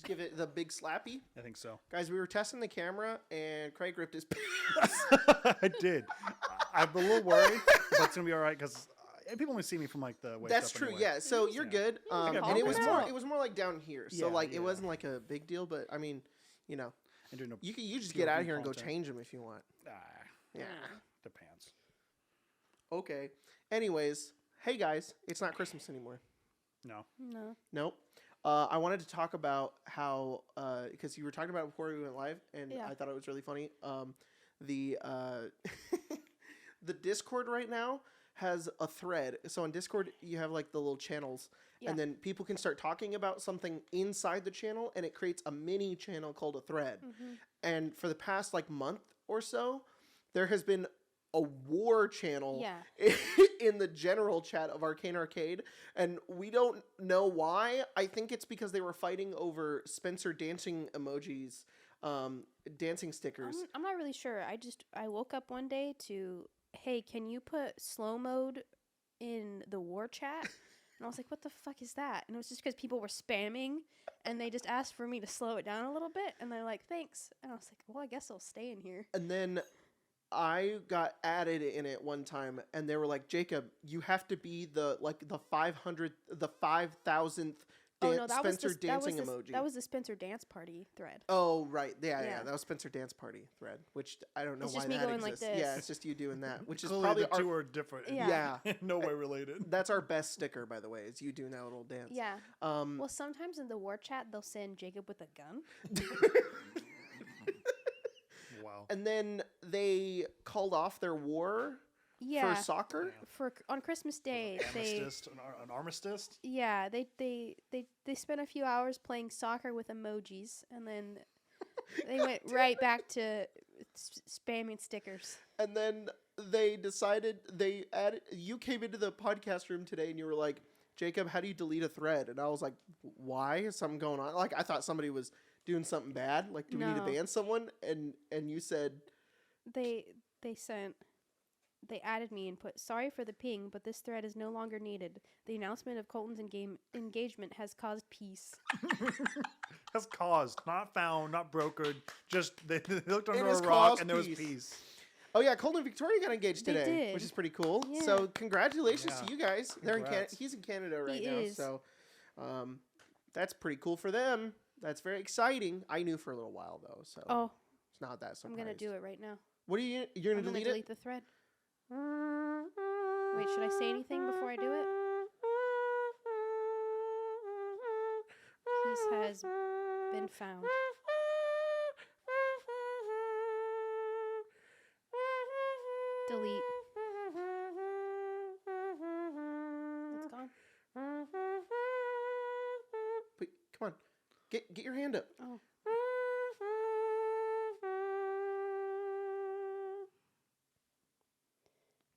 give it the big slappy? I think so. Guys, we were testing the camera, and Craig ripped his pants. I did. I'm a little worried, but it's gonna be all right because people only see me from like the waist That's up true. anyway. Yeah. So you're good. got And it was confidence. more. It was more like down here. So Yeah, like it yeah. wasn't like a big deal. But I mean, you know, And doing you just get out of here and go content. change them if you want. Yeah. The pants. Okay. Anyways, hey guys, it's not Christmas anymore. No. No. Nope. I wanted to talk about how because you were talking about it before we went live, and Yeah. I thought it was really funny. The the Discord right now has a thread. So on Discord, you have like the little channels, Yeah. and then people can start talking about something inside the channel, and it creates a mini channel called a thread. Mm-hmm. And for the past like month or so, there has been a war channel Yeah. in the general chat of Arcane Arcade, and we don't know why. I think it's because they were fighting over Spencer dancing emojis, dancing stickers. I'm not really sure. I woke up one day to, hey, can you put slow mode in the war chat? And I was like, what the fuck is that? And it was just because people were spamming, and they just asked for me to slow it down a little bit, and they're like, thanks. And I was like, well, I guess I'll stay in here. And then I got added in it one time, and they were like, Jacob, you have to be the 5,000th Spencer dancing emoji. That was the Spencer dance party thread. Oh, right. Yeah, Yeah. that was Spencer Dance Party thread, which I don't know It's why just me that going like exists. this. Yeah, it's just you doing that, which is Clearly probably the two are different. Yeah. yeah. No way related. That's our best sticker, by the way, is you doing that little dance. Yeah. Um, Well, sometimes in the war chat, they'll send Jacob with a gun. Wow. and then they called off their war Yeah. for soccer. On Christmas Day, An armistice? Yeah, they spent a few hours playing soccer with emojis, and then they went right back to spamming stickers. And then they decided you came into the podcast room today and you were like, Jacob, how do you delete a thread? And I was like, why? Is something going on? Like, I thought somebody was doing something bad. Like, do we need to No. ban someone? And you said, They added me and put, sorry for the ping, but this thread is no longer needed. The announcement of Colton's engagement has caused peace. Has caused, not found, not brokered. Just they looked under has a rock caused and there was peace. peace. oh yeah, Colton and Victoria got engaged They today, did. which is pretty cool. Yeah. So congratulations Yeah. to you guys. They're in Congrats. He's in Canada right He now. is. So that's pretty cool for them. That's very exciting. I knew for a little while though, so Oh, it's not that surprising. I'm going to do it right now. What are you're I'm gonna going to delete it? delete the thread. Wait, should I say anything before I do it? Peace has been found. Delete. It's gone. Wait, come on. Get your hand up. Oh.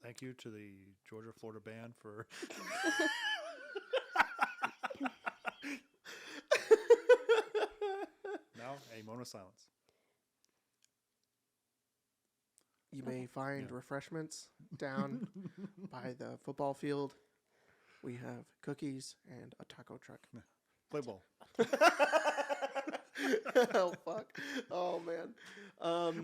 Thank you to the Georgia Florida band for now a moment of silence. You may find Yeah. refreshments down by the football field. We have cookies and a taco truck. Play ball. Oh fuck! Oh man.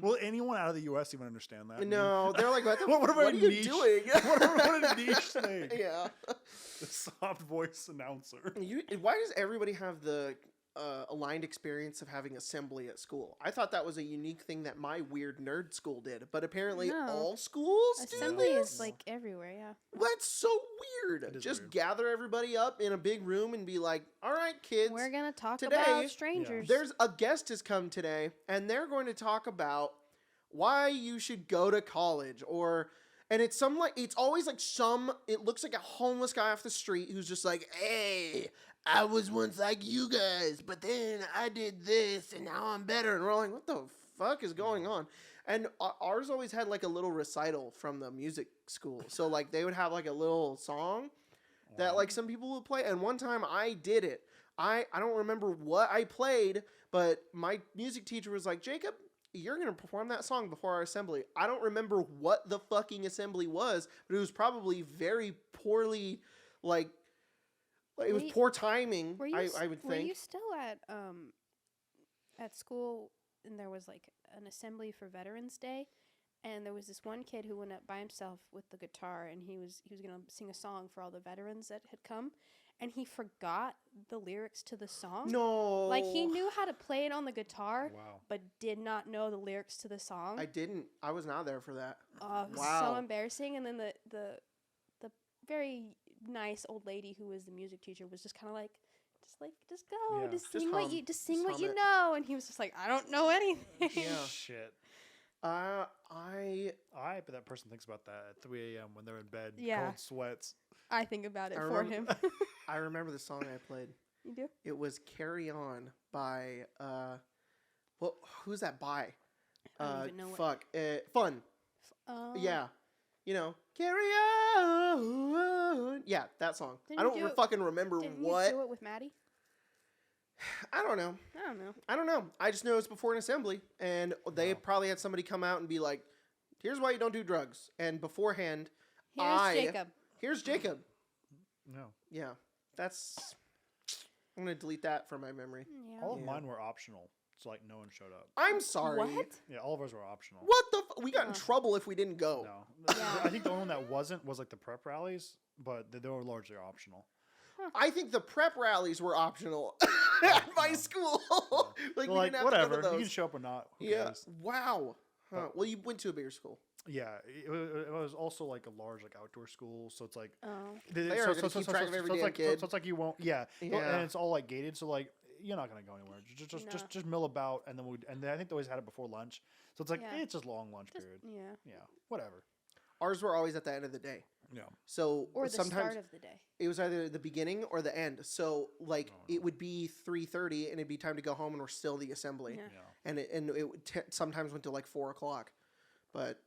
Will anyone out of the U.S. even understand that? No, they're like, what, What what a are you niche- doing? what a niche thing. Yeah. The soft voice announcer. Why does everybody have the aligned experience of having assembly at school? I thought that was a unique thing that my weird nerd school did, but apparently No. all schools Assembly do this? is like everywhere, yeah. That's so weird. It is Just weird. gather everybody up in a big room and be like, all right, kids. We're going to talk today, about strangers. There's a guest has come today, and they're going to talk about why you should go to college, and it's always like it looks like a homeless guy off the street who's just like, hey, I was once like you guys, but then I did this, and now I'm better. And we're like, what the fuck is going on? And ours always had like a little recital from the music school. So like they would have like a little song that like some people would play. And one time I did it. I don't remember what I played, but my music teacher was like, Jacob, you're going to perform that song before our assembly. I don't remember what the fucking assembly was, but it was probably very poorly, like it was poor timing, I would Were think. you still at at school, and there was like an assembly for Veterans Day, and there was this one kid who went up by himself with the guitar, and he was gonna sing a song for all the veterans that had come, and he forgot the lyrics to the song. No. Like he knew how to play it on the guitar, Wow. but did not know the lyrics to the song. I didn't. I was not there for that. Oh, it was Wow. so embarrassing. And then the very nice old lady who was the music teacher was just kind of like, just go, Yeah. just Just sing hum. what you Just what hum you it. know. And he was just like, I don't know anything. Yeah. Shit. I Bet that person thinks about that at 3 a.m. when they're in bed, Yeah. cold sweats. I think about it I for remember- him. I remember the song I played. You do? It was "Carry On" by well, who's that by? I don't even know what. Fuck, Fun. Yeah, "Carry On." Yeah, that song. Didn't I you don't do it- fucking remember Didn't what. you do it with Maddie? I don't know. I don't know. I just know it's before an assembly, and they Wow. probably had somebody come out and be like, "Here's why you don't do drugs." And beforehand, Here's Jacob. here's Jacob. No. Yeah, that's. I'm gonna delete that from my memory. Yeah. All of Yeah. mine were optional. So, like, no one showed up. I'm sorry. What? Yeah, all of ours were optional. What the? We got in Huh. trouble if we didn't go. No. Yeah. I think the only one that wasn't was, like, the prep rallies, but they were largely optional. I think the prep rallies were optional at my No. school. Like, So, we like, didn't have whatever. to go to You those. can show up or not. Who Yeah. cares? Wow. Huh. But- Well, you went to a bigger school. Yeah. It was also, like, a large, like, outdoor school. So, it's like... Oh. They are gonna keep track of every damn it's like, kid. So it's like you won't... Yeah. Yeah. And it's all, like, gated. So, like, you're not going to go anywhere. No. Just mill about. And then I think they always had it before lunch. So, it's like, Yeah. it's just long lunch Just, period. yeah. Yeah. Whatever. Ours were always at the end of the day. Yeah. So Or the sometimes start of the day. it was either the beginning or the end. So like Oh, it would be 3:30 and it'd be time to go home and we're still the assembly. Yeah. Yeah. And it would sometimes went to like 4 o'clock. But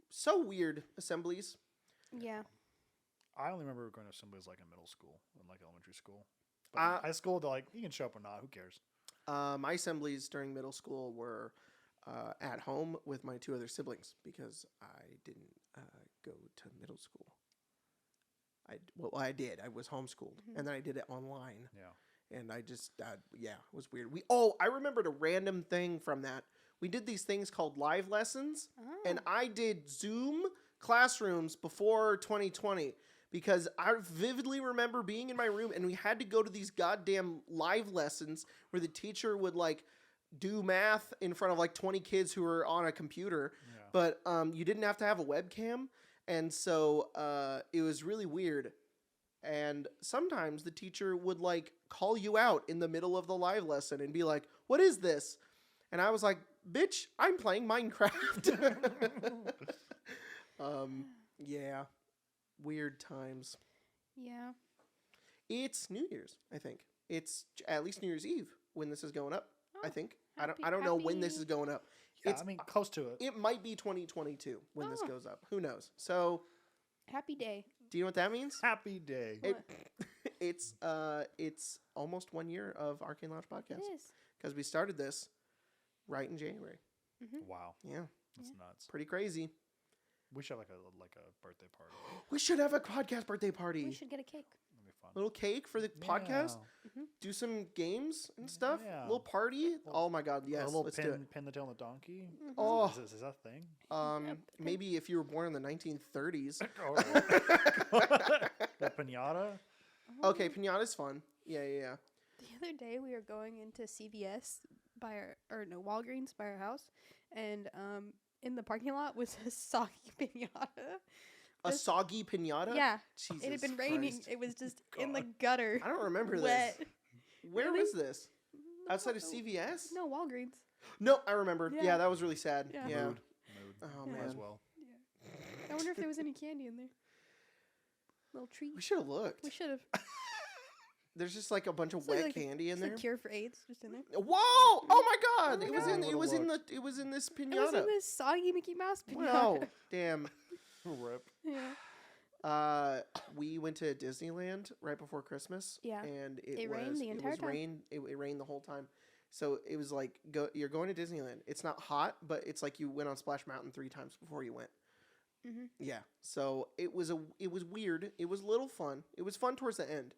so weird assemblies. Yeah. I only remember going to assemblies, like, in middle school and, like, elementary school. But Uh, in high school, they're like, you can show up or not. Who cares? My assemblies during middle school were at home with my 2 other siblings because I didn't go to middle school. I did. I was homeschooled, and then I did it online, Yeah. and I just yeah, it was weird. I remembered a random thing from that. We did these things called live lessons, Oh. and I did Zoom classrooms before 2020. Because I vividly remember being in my room and we had to go to these goddamn live lessons where the teacher would like do math in front of like 20 kids who were on a computer, Yeah. but you didn't have to have a webcam. And so it was really weird. And sometimes the teacher would like call you out in the middle of the live lesson and be like, "What is this?" And I was like, "Bitch, I'm playing Minecraft." Yeah. Weird times. Yeah. It's New Year's, I think. It's at least New Year's Eve when this is going up, I Oh, think. happy- I don't know when this happy- is going up. Yeah, It's I mean, close to it. it might be 2022 when this Oh. goes up. Who knows? So, Happy day. do you know what that means? Happy day. It, it's almost 1 year of Arcane Lounge It podcast is. because we started this right in January. Wow. Yeah, That's Yeah. nuts. pretty crazy. We should have, like a birthday party. We should have a podcast birthday party. We should get a cake. That'd be fun. Little cake for the podcast. Yeah. Do some games and stuff. Yeah. Little party. Oh my god, yes, a little let's do it. pin the tail on the donkey. Oh. Is that a thing? Yep. Maybe if you were born in the 1930s. Or a pinata. Okay, pinata's fun. Yeah. The other day we were going into CVS Walgreens by our house, and in the parking lot was a soggy pinata. A Just- soggy pinata? Yeah, Jesus it had been raining. Christ. It was just in the God. gutter. I don't remember wet. this. Where Really? was this? Outside of No. CVS? No, Walgreens. No, I remember. Yeah, Yeah. that was really sad. Yeah. Yeah. Mood. Oh, Might man. as well. I wonder if there was any candy in there. Little treat. We should have looked. We should have. There's just like a bunch of It's like- wet like- candy in It's there. like cure for AIDS, just in there. Whoa! Oh my god! my it was God. in I it was in would've it was in this It was in pinata. this soggy Mickey Mouse pinata. Wow. Damn. Rip. Yeah. We went to Disneyland right before Christmas. Yeah. And It rained the entire time. It rained the whole time. So it was like you're going to Disneyland. It's not hot, but it's like you went on Splash Mountain 3 times before you went. Mhm. Yeah. So it was weird. It was a little fun. It was fun towards the end,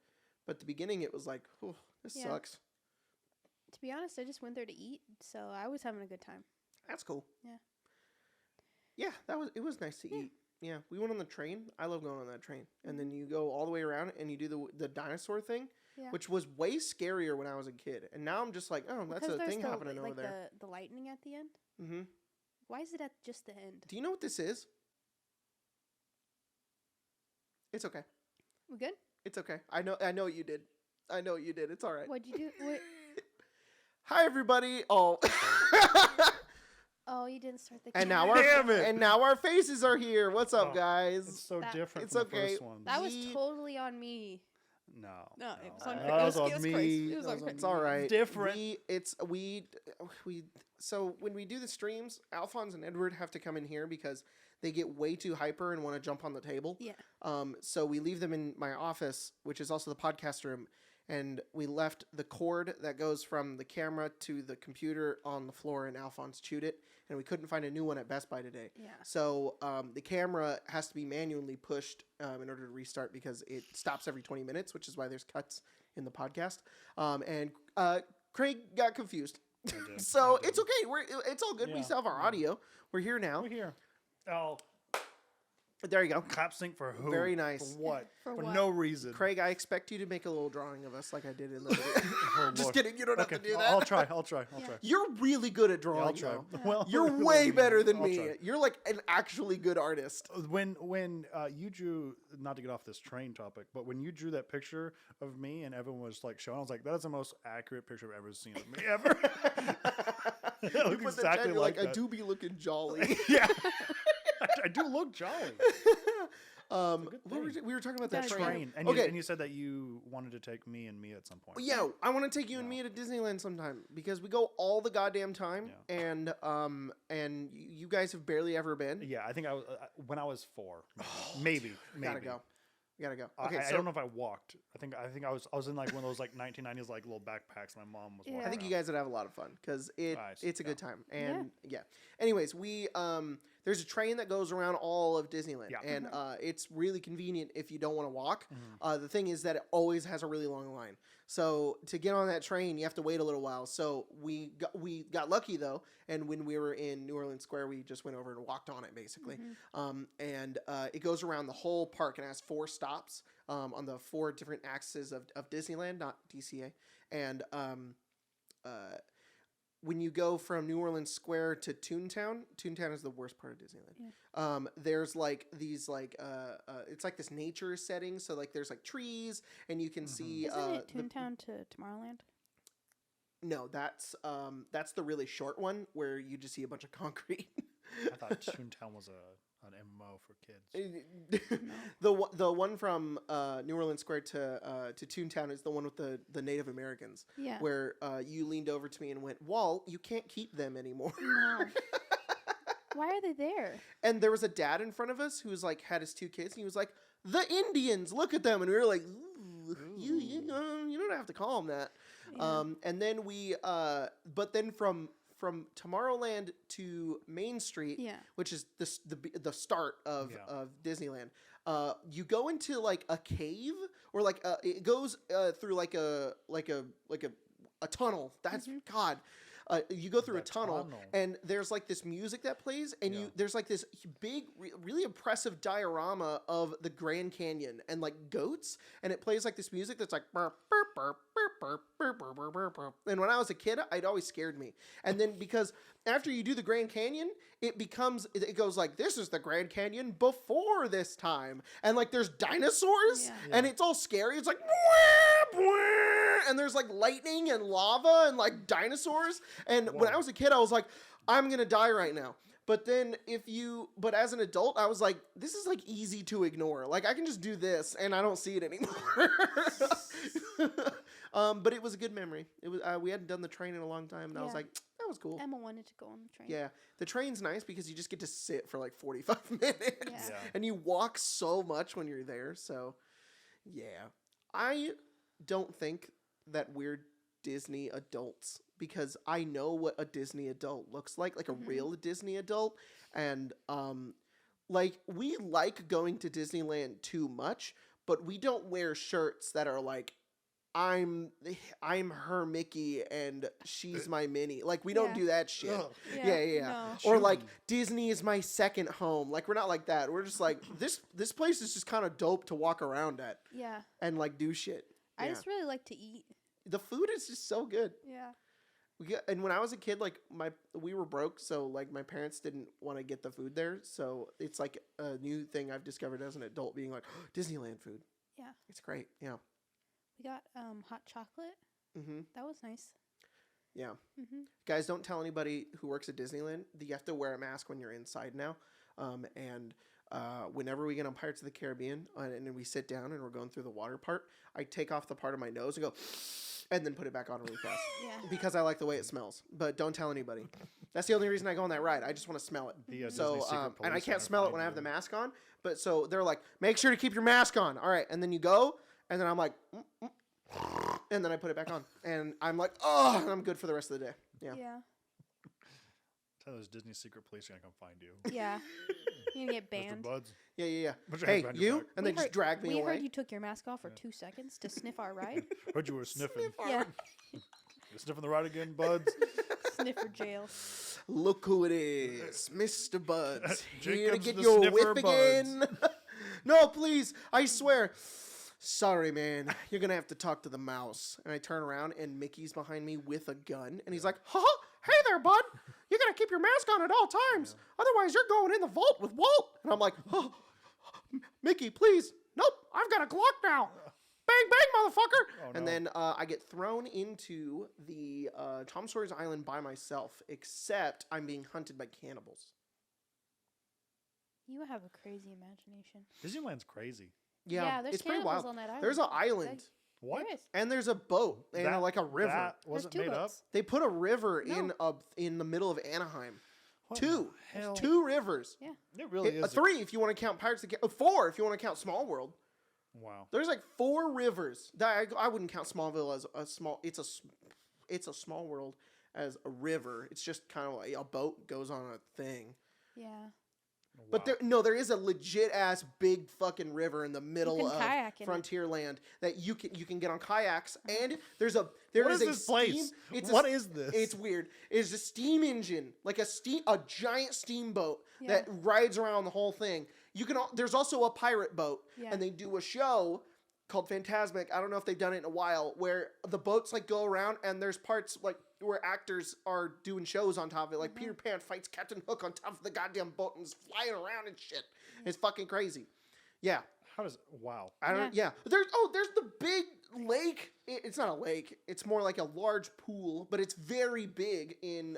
but the beginning it was like, oh, this Yeah. sucks. To be honest, I just went there to eat, so I was having a good time. That's cool. Yeah. Yeah, it was nice to eat. Yeah, we went on the train. I love going on that train. And then you go all the way around and you do the dinosaur thing, Yeah. which was way scarier when I was a kid. And now I'm just like, oh, that's a Because thing there's happening over like there. the lightning at the end. Mm-hmm. Why is it at just the end? Do you know what this is? It's okay. We good? It's okay. I know what you did. I know what you did. It's all right. What'd you do? What? Hi everybody. Oh. Oh, you didn't start the. and camera. now our Damn it. and now our faces are here. What's up, Oh, guys? It's so That- different it's from okay. the first one. That was We- totally on me. No. No, it was on That Chris. was It on was me. Chris. It was That on was Chris. It's all right. Different. We so when we do the streams, Alphonse and Edward have to come in here because they get way too hyper and want to jump on the table. Yeah. So we leave them in my office, which is also the podcast room, and we left the cord that goes from the camera to the computer on the floor, and Alphonse chewed it, and we couldn't find a new one at Best Buy today. Yeah. So the camera has to be manually pushed in order to restart because it stops every 20 minutes, which is why there's cuts in the podcast. And Craig got confused. I did. So I did. it's okay. It's all good. We Yeah, still have our yeah. audio. We're here now. We're here. Oh, There you go. clap sync for who? Very nice. For what? For For what? no reason. Craig, I expect you to make a little drawing of us like I did in the video. Oh, Just Lord. kidding. You don't have Okay, to do I'll that. try. I'll try. Yeah. You're really good at Yeah, I'll drawing. try. though. Well, You're way better than I'll me. try. You're like an actually good artist. When you drew, not to get off this train topic, but when you drew that picture of me and everyone was like showing, I was like, that is the most accurate picture I've ever seen of me ever. It You looks put the exactly pen, you're like I that. do be looking jolly. Yeah, I do look jolly. good What were thing. we were talking about that That's train. Train, and Okay. you said that you wanted to take me and Mia at some point. Yeah, I want to take you and Yeah. me to Disneyland sometime because we go all the goddamn time, and you guys have barely ever been. Yeah, I think I was when I was 4, maybe. Gotta go. Gotta go. I, Okay, I so don't know if I walked. I think I was in like one of those like 1990s like little backpacks. My mom was. Yeah. walking I think you around. guys would have a lot of fun because Nice, it's a good yeah. time. And yeah. Anyways, we there's a train that goes around all of Disneyland, Yeah. and it's really convenient if you don't want to walk. Mhm. The thing is that it always has a really long line. So to get on that train, you have to wait a little while. So we got lucky though, and when we were in New Orleans Square, we just went over and walked on it basically. And it goes around the whole park and has 4 stops on the 4 different axes of Disneyland, not DCA. And when you go from New Orleans Square to Toontown is the worst part of Disneyland. There's like these like it's like this nature setting, so like there's like trees and you can see Isn't it the- Toontown to Tomorrowland? no, that's the really short one where you just see a bunch of concrete. I thought Toontown was an MMO for kids. The one from New Orleans Square to Toontown is the one with the Native Americans, Yeah. where you leaned over to me and went, "Walt, you can't keep them anymore." No. Why are they there? And there was a dad in front of us who was like had his 2 kids, and he was like, "The Indians, look at them," and we were like, "Ooh, you don't have to call them that." Yeah. And then but then from Tomorrowland to Main Street, Yeah. which is the start of Yeah. of Disneyland, you go into like a cave or like it goes through like a tunnel. That's God. You go through The a tunnel, tunnel. and there's like this music that plays, and Yeah. there's like this big, really impressive diorama of the Grand Canyon and like goats, and it plays like this music that's like burp, burp, burp, burp, burp, burp, burp, burp, burp, burp. And when I was a kid, it always scared me. And then because after you do the Grand Canyon, it goes like, this is the Grand Canyon before this time, and like there's dinosaurs, Yeah. and it's all scary. It's like "Bwah, bwah," and there's like lightning and lava and like dinosaurs. And when I was a kid, I was like, I'm gonna die right now. But then but as an adult, I was like, this is like easy to ignore. Like I can just do this and I don't see it anymore. But it was a good memory. It was we hadn't done the train in a long time, and I was Yeah. like, that was cool. Emma wanted to go on the train. Yeah, the train's nice because you just get to sit for like 45 minutes, Yeah. Yeah. and you walk so much when you're there. So, yeah, I don't think that we're Disney adults because I know what a Disney adult looks like a real Disney adult, and like we like going to Disneyland too much, but we don't wear shirts that are like I'm her Mickey and she's my Minnie. Like we don't Yeah. do that shit. Ugh. Yeah. No. Or like Chewy. Disney is my second home. Like we're not like that. We're just like this place is just kind of dope to walk around at Yeah. and like do shit. I Yeah. just really like to eat. The food is just so good. Yeah. And when I was a kid, like we were broke, so like my parents didn't want to get the food there. So it's like a new thing I've discovered as an adult, being like Disneyland food. Yeah. It's great. Yeah. We got hot chocolate. Mm-hmm. That was nice. Yeah. Mm-hmm. Guys, don't tell anybody who works at Disneyland that you have to wear a mask when you're inside now. And whenever we get on Pirates of the Caribbean and we sit down and we're going through the water part, I take off the part of my nose and go, and then put it back on really fast. Yeah. Because I like the way it smells. But don't tell anybody. That's the only reason I go on that ride. I just want to smell it. The, So, Disney Secret and I Police can't are smell it fine when I have the doing. mask on. But so they're like, make sure to keep your mask on. All right. And then you go, and then I'm like, and then I put it back on. And I'm like, oh, and I'm good for the rest of the day. Yeah. Yeah. Tell those Disney Secret Police are gonna come find you. Yeah. You get Mr. banned. Buds. Yeah. Put your Hey, hands behind your you? back. And they just drag me we away. heard you took your mask off for 2 seconds to sniff our ride. Heard you were sniffing. Yeah. You sniffing the ride again, Buds? Sniffer jail. Look who it is, Mr. Buds. Here to Jacob's get the your sniffer whip again. No, please. I swear. Sorry, man. You're going to have to talk to the mouse. And I turn around, and Mickey's behind me with a gun. And he's like, hey there, bud. You got to keep your mask on at all times. Otherwise, you're going in the vault with Walt. And I'm like, Mickey, please. Nope, I've got a Glock now. Bang, bang, motherfucker. Oh, And no. then I get thrown into the Tom Sawyer's Island by myself, except I'm being hunted by cannibals. You have a crazy imagination. Disneyland's crazy. Yeah, there's it's pretty cannibals wild. on that island. There's an island, What? There is. and there's a boat, and That- like a river. That There's wasn't 2 made up. boats. They put a river No. in the middle of Anaheim. What Two. the hell? 2 rivers. It really is. 3 if you want to count Pirates of the 4 if you want to count Small World. Wow. There's like 4 rivers. I wouldn't count Smallville as a small. It's a small world as a river. It's just kind of like a boat goes on a thing. Yeah. But Wow. there is a legit ass big fucking river in the middle can of kayak in it. Frontierland that you can get on kayaks, and there What is is a this place? steam. It's What a, is this? It's weird. It's a steam engine, like a giant steamboat Yeah. that rides around the whole thing. There's also a pirate boat, Yeah. and they do a show called Phantasmic. I don't know if they've done it in a while, where the boats like go around, and there's parts like where actors are doing shows on top of it. Like Peter Pan fights Captain Hook on top of the goddamn boat and is flying around and shit. It's fucking crazy. Yeah. How does? Wow. I don't. Yeah. There's the big lake. It's not a lake. It's more like a large pool, but it's very big in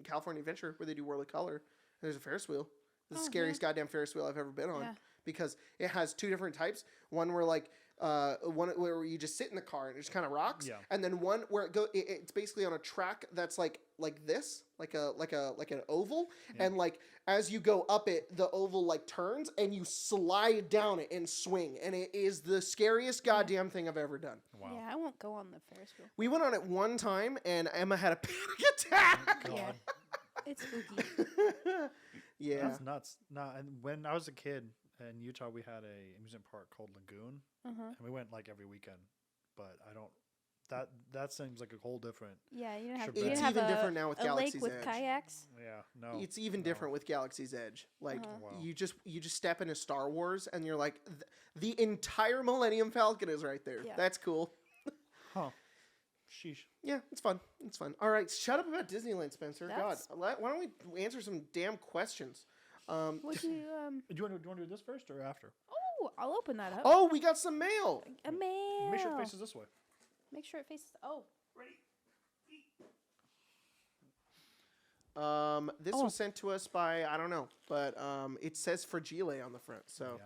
California Adventure where they do World of Color. There's a Ferris wheel. It's the scariest goddamn Ferris wheel I've ever been on Yeah. because it has 2 different types. One where like one where you just sit in the car and it just kind of rocks, Yeah. and then one where it's basically on a track that's like this, like an oval, and like as you go up it, the oval like turns and you slide down it and swing, and it is the scariest goddamn thing I've ever done. Wow. Yeah, I won't go on the Ferris wheel. We went on it one time, and Emma had a panic attack. Yeah. God. It's spooky. Yeah. That's nuts. Nah, and when I was a kid in Utah, we had a amusement park called Lagoon, Uh-huh. and we went like every weekend. But I don't. That seems like a whole different. Yeah, you don't have, Sure, you but- don't It's have even a, different now with a Galaxy's lake with Edge. kayaks. Yeah. No. It's even no. different with Galaxy's Edge. Like Uh-huh. Wow. you just step into Star Wars and you're like, the entire Millennium Falcon is right there. Yeah. That's cool. Huh. Sheesh. Yeah, it's fun. It's fun. All right, shut up about Disneyland, Spencer. That's- God, why don't we answer some damn questions? Would you Do you want to do this first or after? Oh, I'll open that up. Oh, we got some mail. A mail. Make sure it faces this way. Make sure it faces. Oh, This Oh. was sent to us by I don't know, but it says Fragile on the front. So,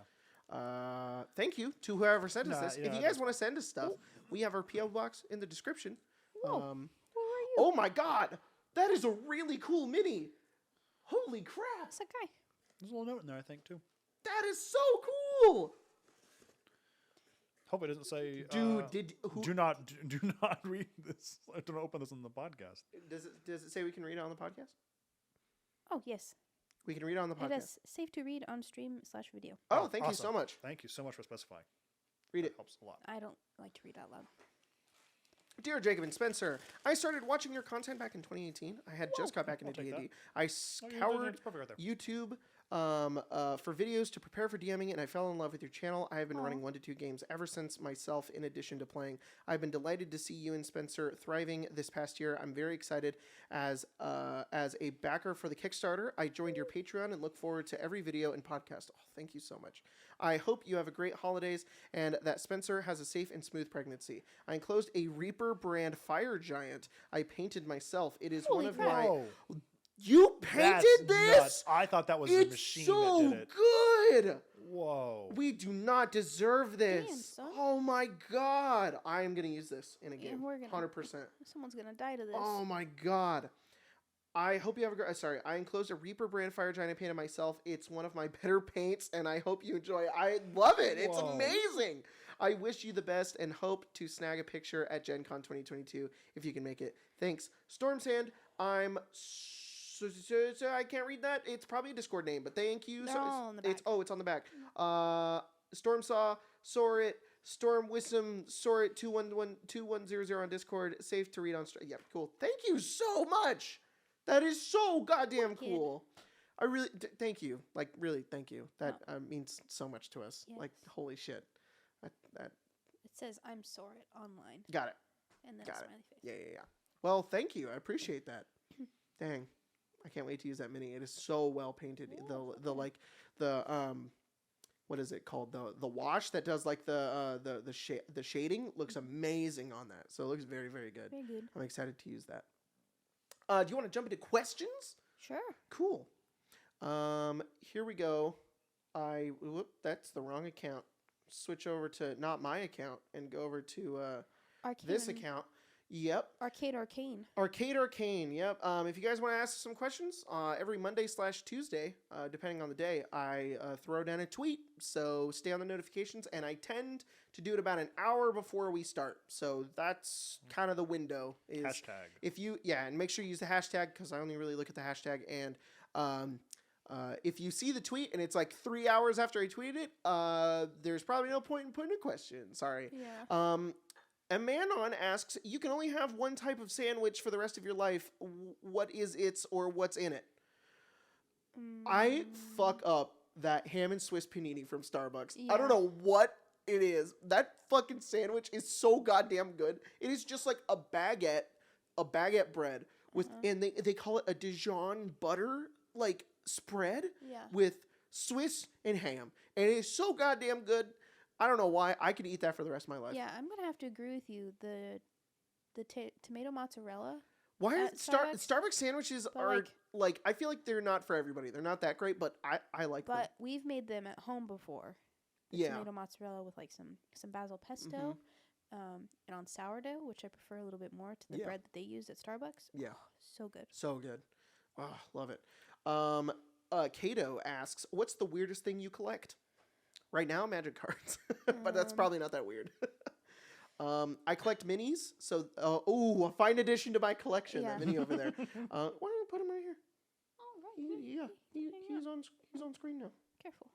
thank you to whoever sent us Nah, this. yeah, If you that's guys want to send us stuff, we have our PO box in the description. whoa. Who are you? Oh my God, that is a really cool mini. Holy crap, That's a guy. There's a little note in there, I think, too. that is so cool. Hope it doesn't say. Dude, do not read this. Don't open this on the podcast. does it say we can read it on the podcast? Oh yes. We can read it on the It podcast. is safe to read on stream/video. Oh, thank you Awesome. so much. Thank you so much for specifying. Read That it. helps a lot. I don't like to read out loud. Dear Jacob and Spencer, I started watching your content back in 2018. I had just got back into I'll take D&D. that. I No, scoured it's perfect right there. YouTube for videos to prepare for DMing, and I fell in love with your channel. I have been Aw. running 1 to 2 games ever since myself, in addition to playing. I've been delighted to see you and Spencer thriving this past year. I'm very excited as a backer for the Kickstarter. I joined your Patreon and look forward to every video and podcast. Oh, thank you so much. I hope you have a great holidays and that Spencer has a safe and smooth pregnancy. I enclosed a Reaper brand fire giant I painted myself. It is one Holy of crap. my... Whoa. You That's painted this? nuts. I thought that was the It's machine so that did it. good. Whoa. We do not deserve this. Damn, son. Oh my god. I am going to use this in a Yeah, game. we're gonna- 100%. Someone's gonna die to this. Oh my god. I hope you have a great... Sorry, I enclosed a Reaper brand fire giant I painted myself. It's one of my better paints, and I hope you enjoy it. I love it. It's Whoa. amazing. I wish you the best and hope to snag a picture at Gen Con 2022 if you can make it. Thanks. Stormsand, I'm... So I can't read that. It's probably a Discord name, but thank you. They're So all on the it's back. it's on the back. Stormsaw, Sorit, Storm Wisdom, Sorit 2100 on Discord. Safe to read on. Yeah, cool. Thank you so much. That is so goddamn Wicked. cool. I really thank you. Like really, thank you. That means so much to us. Yes. Like holy shit. That It says I'm Sorit online, got it. and then Got a it. smiley face. Yeah. Well, thank you. I appreciate that. Dang. I can't wait to use that mini. It is so well painted. The like the what is it called? The wash that does like the shading looks amazing on that. So it looks very, very good. Very good. I'm excited to use that. Do you want to jump into questions? Sure. Cool. Here we go. That's the wrong account. Switch over to not my account and go over to Arcane. this account. Yep. Arcane. Arcane. Yep. If you guys want to ask some questions, every Monday/Tuesday, depending on the day, I throw down a tweet. So stay on the notifications, and I tend to do it about an hour before we start. So that's kind of the window. Is Hashtag. if you and make sure you use the hashtag because I only really look at the hashtag. And if you see the tweet and it's like 3 hours after I tweeted it, there's probably no point in putting a question. Sorry. Yeah. Amanon asks, you can only have one type of sandwich for the rest of your life. What is its or what's in it? I fuck up that ham and Swiss panini from Starbucks. I don't Yeah. know what it is. That fucking sandwich is so goddamn good. It is just like a baguette bread with, and they call it a Dijon butter like spread Yeah. with Swiss and ham, and it is so goddamn good. I don't know why. I could eat that for the rest of my life. Yeah, I'm gonna have to agree with you. The tomato mozzarella. Why are At Starbucks? Starbucks sandwiches But, are like I feel like they're not for everybody. They're not that great, but I like them. But we've made them at home before. The Yeah. tomato mozzarella with like some basil pesto, and on sourdough, which I prefer a little bit more to the Yeah. bread that they use at Starbucks. Yeah. So good. So good. Oh, love it. Kato asks, "What's the weirdest thing you collect?" Right now, magic cards, but that's probably not that weird. I collect minis, so a fine addition to my collection. Yeah. That mini over there. Why don't you put him right here? Oh right. Yeah, he's on screen now. Careful.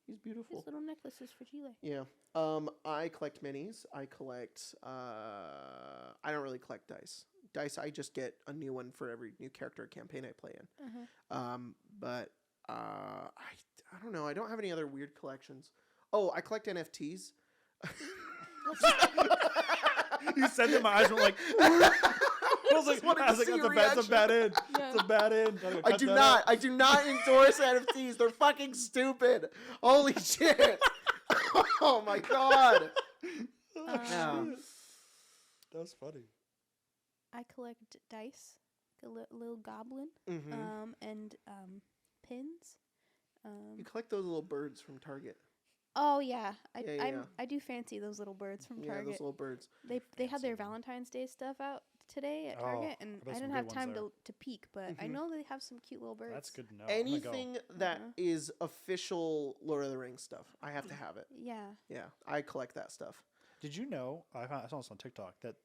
He's beautiful. His little necklaces for Chile. Yeah. I collect minis. I collect. I don't really collect dice. Dice. I just get a new one for every new character or campaign I play in. But I don't know. I don't have any other weird collections. Oh, I collect NFTs. You said that my eyes were like. I was like, wanted to see that's your a bad end. Yeah. It's a bad end. I do not endorse NFTs. They're fucking stupid. Holy shit. Oh my god. Yeah. That was funny. I collect dice, like a little goblin, Mm-hmm. and pins. You collect those little birds from Target. Oh yeah, Yeah. I do fancy those little birds from Yeah, Target. those little birds. They had their Valentine's Day stuff out today at Oh, Target, and I bet I some didn't good have ones time there. to peek, but I know they have some cute little birds. That's good to know. I'm gonna go. Anything that is official Lord of the Rings stuff, I have to have it. Yeah. Yeah, I collect that stuff. Did you know? I saw this on TikTok that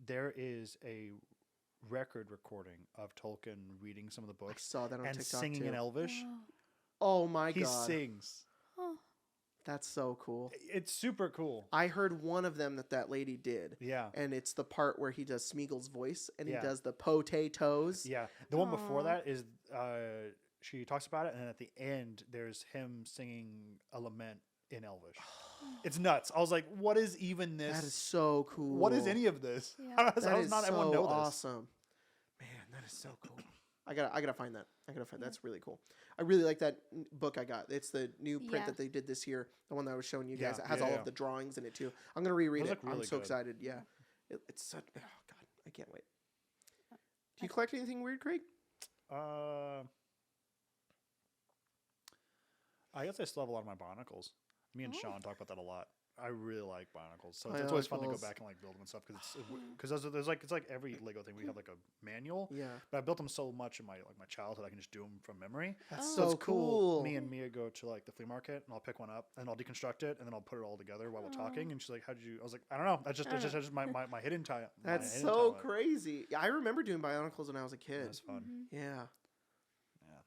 there is a record recording of Tolkien reading some of the I books saw that on and TikTok singing too. in Elvish. Oh my He god. sings. Oh, That's so cool. It's super cool. I heard one of them that lady did. Yeah. And it's the part where he does Smeagol's voice and he Yeah. does the potatoes. Yeah. The one before Aw. that is she talks about it, and then at the end there's him singing a lament in Elvish. It's nuts. I was like, what is even this? That is so cool. What is any of this? Yeah. How That does is not everyone so know this? awesome. Man, that is so cool. I gotta find that. That's really cool. I really like that book I got. It's the new print Yeah. that they did this year. The one that I was showing you guys. Yeah, It has yeah, all yeah. of the drawings in it too. I'm gonna reread Those it. look I'm really so good. excited. Yeah, it's such. Oh god, I can't wait. Do you collect anything weird, Craig? I guess I still have a lot of my barnacles. Me and Oh. Sean talk about that a lot. I really like barnacles, so I it's always fun to go barnacles. back and like build them and stuff because there's like it's like every Lego thing we have like a manual. Yeah, But I built them so much in my childhood I can just do them from memory. that's Oh. so it's cool. Me and Mia go to like the flea market and I'll pick one up and I'll deconstruct it and then I'll put it all together while we're talking. And she's like, "How did you?" I was like, "I don't know. That's just my hidden talent." That's so crazy. Yeah, I remember doing Bionicles when I was a kid. That's fun. Mhm. Yeah. Yeah.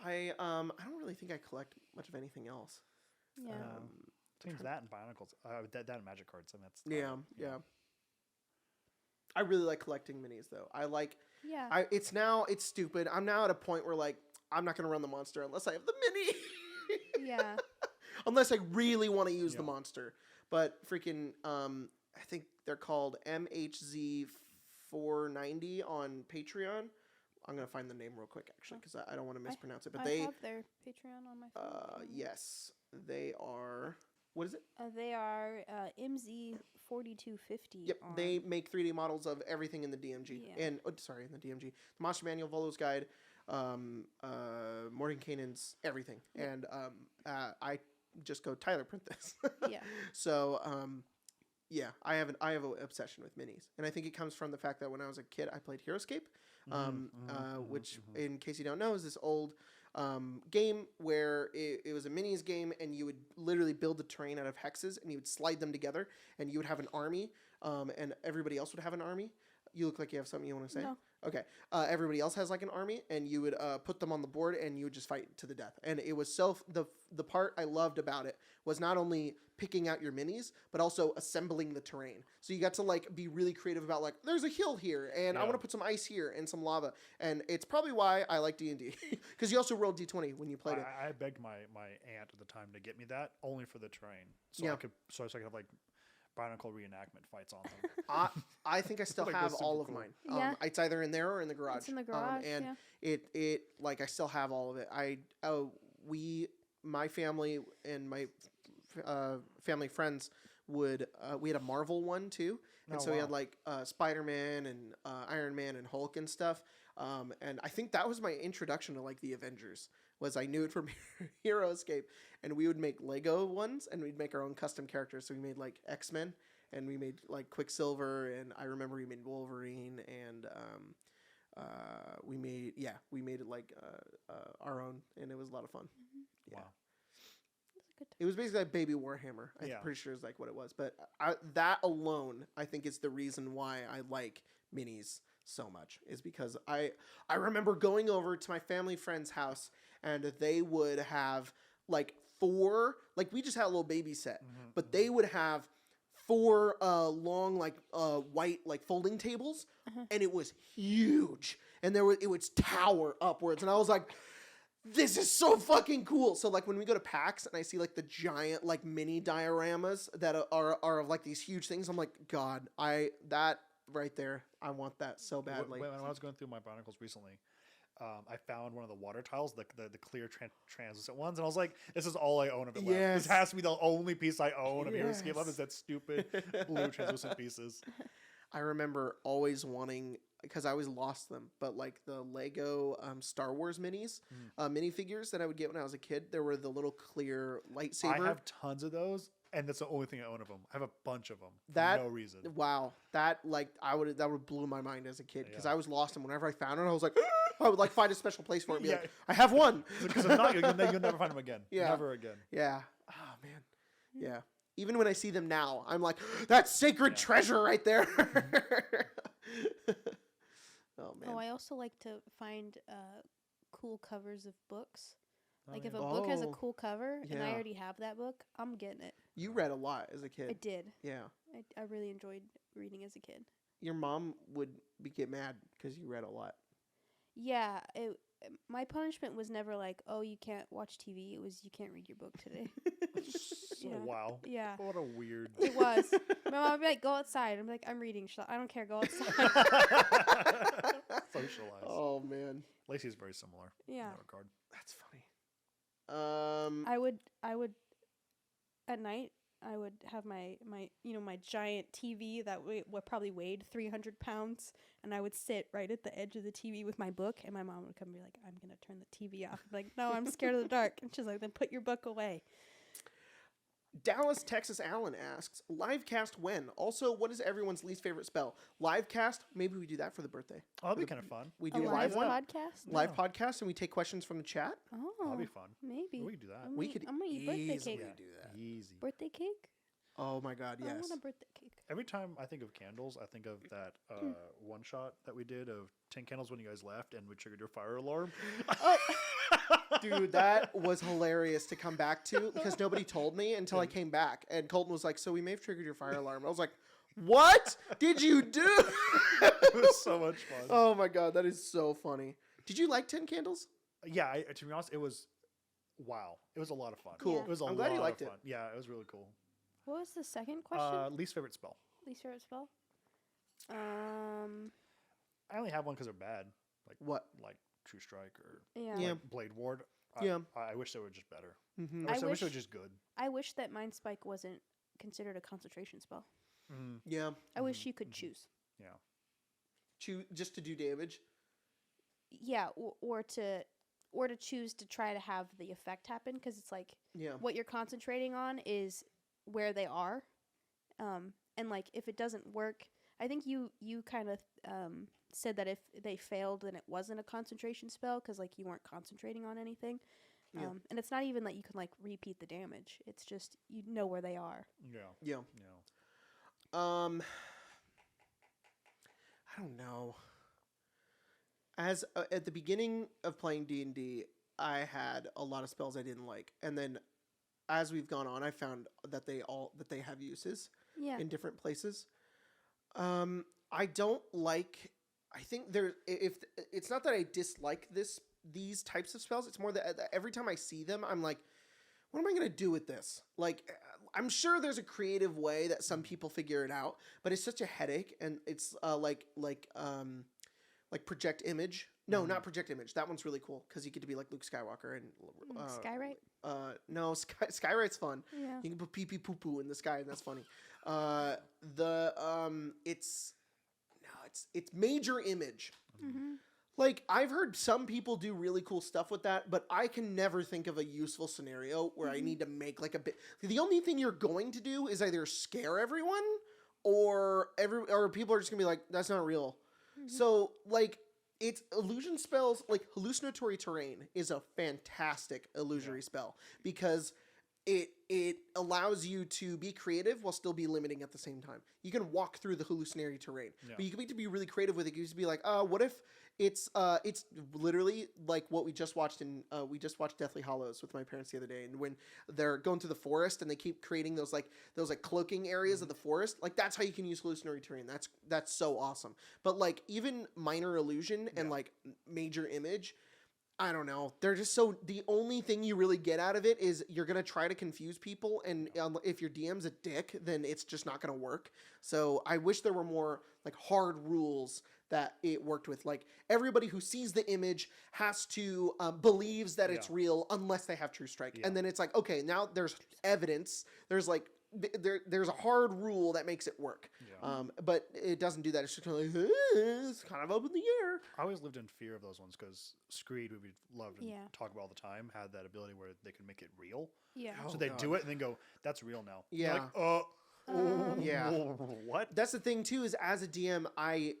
I don't really think I collect much of anything else. Yeah. Between that and Bionicles, that and magic cards, and that's Yeah. I really like collecting minis though. I like Yeah. it's stupid. I'm now at a point where like I'm not gonna run the monster unless I have the mini. Yeah. Unless I really want to use the Yeah. monster. But freaking I think they're called MHZ 490 on Patreon. I'm gonna find the name real quick actually because I don't want to mispronounce it. But I they have their Patreon on my phone. yes, they are. What is it? They are MZ 4250. Yep, they make 3D models of everything in the DMG. Yeah. And in the DMG, the Monster Manual, Volo's Guide, Mordenkainen's everything. Yep. And I just go Tyler print this. Yeah. So yeah, I have an obsession with minis, and I think it comes from the fact that when I was a kid, I played HeroScape, which, in case you don't know, is this old game where it was a minis game, and you would literally build the terrain out of hexes, and you would slide them together, and you would have an army, and everybody else would have an army. You look like you have something you want to say. No. Okay. Everybody else has like an army, and you would put them on the board, and you would just fight to the death. And it was the part I loved about it was not only picking out your minis, but also assembling the terrain. So you got to like be really creative about like, there's a hill here, and I Yeah. want to put some ice here and some lava. And it's probably why I like D&D because you also rolled D20 when you played it. I begged my aunt at the time to get me that only for the terrain, so Yeah. I could have like Barnacle reenactment fights on them. I think I still Like, have that's all super of cool. mine. Yeah. It's either in there or in the garage. It's in the garage. And Yeah. it like I still have all of it. My family and my family friends would we had a Marvel one too, and Oh, so we had wow. like Spider-Man and Iron Man and Hulk and stuff. And I think that was my introduction to like the Avengers. Was I knew it from HeroScape, and we would make Lego ones, and we'd make our own custom characters. So we made like X-Men, and we made like Quicksilver, and I remember we made Wolverine, and we made it like our own, and it was a lot of fun. Yeah. Wow. It's a good It was basically like Baby Warhammer. I'm Yeah. pretty sure is like what it was, but that alone, I think, is the reason why I like minis so much. Is because I remember going over to my family friend's house, and they would have like four, like we just had a little baby set, but they would have four long like white like folding tables, and it was huge, and it would tower upwards, and I was like, this is so fucking cool. So like when we go to PAX and I see like the giant like mini dioramas that are of like these huge things, I'm like, God, that right there, I want that so badly. When I was going through my Barnacles recently, I found one of the water tiles, the clear translucent ones, and I was like, this is all I own of it left. Yes. This has to be the only piece I own of Yes. HeroScape left is that stupid blue translucent pieces. I remember always wanting, because I always lost them, but like the Lego Star Wars minis, minifigures that I would get when I was a kid, there were the little clear lightsaber. I have tons of those, and that's the only thing I own of them. I have a bunch of them for That- no reason. Wow, that would blew my mind as a kid because Yeah. I was lost, and whenever I found it, I was like, I would like find a special place for it. And be Yeah. like, I have one. Because if not, you'll never find them again. Yeah. Never again. Yeah. Oh man. Yeah. Even when I see them now, I'm like, that's sacred treasure right there. Oh man. Oh, I also like to find cool covers of books. Oh, Like yeah. if a book has a Oh, cool cover and I yeah. already have that book, I'm getting it. You read a lot as a I kid. did. Yeah. I really enjoyed reading as a kid. Your mom would get mad because you read a lot. Yeah, my punishment was never like, oh, you can't watch TV. It was, you can't read your book today. So, Yeah. wow. Yeah. What a weird. It was. My mom would be like, go outside. I'm like, I'm reading. I don't care. Go outside. Socialize. Oh man, Lacey's very similar in Yeah. that regard. that's funny. I would, at night, I would have my giant TV that what probably weighed 300 pounds, and I would sit right at the edge of the TV with my book, and my mom would come and be like, I'm going to turn the TV off. I'm like, no, I'm scared of the dark. And she's like, then put your book away. Dallas, Texas Allen asks, live cast when? Also, what is everyone's least favorite spell? Live cast, maybe we do that for the birthday. Oh, that'd be kind of fun. We A do a live live one. podcast? Live Yeah. podcast, and we take questions from the chat. Oh, That'd be fun. maybe. We could do that. We could I'm gonna eat birthday easily cake. do that. Easy. Birthday cake? Oh my god, I yes. want a birthday cake. Every time I think of candles, I think of that one shot that we did of 10 candles when you guys left and we triggered your fire alarm. Dude, that was hilarious to come back to because nobody told me until I came back. And Colton was like, so we may have triggered your fire alarm. I was like, what did you do? It was so much fun. Oh my god, that is so funny. Did you like 10 candles? Yeah, to be honest, it was wow. It was a lot of fun. Cool. Yeah. It was a I'm lot glad you liked of it. fun. Yeah, it was really cool. What was the second question? Least favorite spell. Least favorite spell? I only have one because they're bad. What? Like True Strike or Yeah. Yeah. like Blade Ward. Yeah. I wish they were just better. Mm-hmm. I wish they were wish- just good. I wish that Mind Spike wasn't considered a concentration spell. Yeah. I wish you could choose. Yeah. Just to do damage. Yeah, or to choose to try to have the effect happen, because it's like Yeah. what you're concentrating on is where they are, and like if it doesn't work, I think you kind of said that if they failed, then it wasn't a concentration spell because like you weren't concentrating on anything. Yeah. And it's not even that you can like repeat the damage. It's just you know where they are. Yeah. Yeah. Yeah. I don't know. As at the beginning of playing D&D, I had a lot of spells I didn't like, and then as we've gone on, I found that they have uses Yeah. in different places. I don't like. I think there. If it's not that I dislike these types of spells, it's more that every time I see them, I'm like, what am I gonna do with this? Like, I'm sure there's a creative way that some people figure it out, but it's such a headache, and it's like project image. No, not project image. That one's really cool because you get to be like Luke Skywalker and Skywrite? no, Skywrite's fun. Yeah. You can put pee pee poo poo in the sky, and that's funny. It's major image. Mm-hmm. Like, I've heard some people do really cool stuff with that, but I can never think of a useful scenario where I need to make like a bit. The only thing you're going to do is either scare everyone or people are just gonna be like, that's not real. So like, it's illusion spells, like hallucinatory terrain is a fantastic illusory spell because it allows you to be creative while still be limiting at the same time. You can walk through the hallucinatory terrain, but you can be really creative with it. You can just be like, what if it's literally like what we just watched we just watched Deathly Hallows with my parents the other day, and when they're going through the forest and they keep creating those cloaking areas of the forest, like that's how you can use hallucinatory terrain. That's so awesome. But like even minor illusion and like major image, I don't know. They're just so. The only thing you really get out of it is you're gonna try to confuse people, and if your DM's a dick, then it's just not gonna work. So I wish there were more like hard rules that it worked with. Like everybody who sees the image has to believes that it's real unless they have True Strike, and then it's like, okay, now there's evidence. There's like there's a hard rule that makes it work. But it doesn't do that. It's just kind of like, it's kind of up in the air. I always lived in fear of those ones because Screed, who we loved and Yeah. talk about all the time, had that ability where they could make it real. Yeah. Oh, So they God. do it and then go, "That's real now." Yeah. You're like, Yeah. What? That's the thing too, is as a DM, I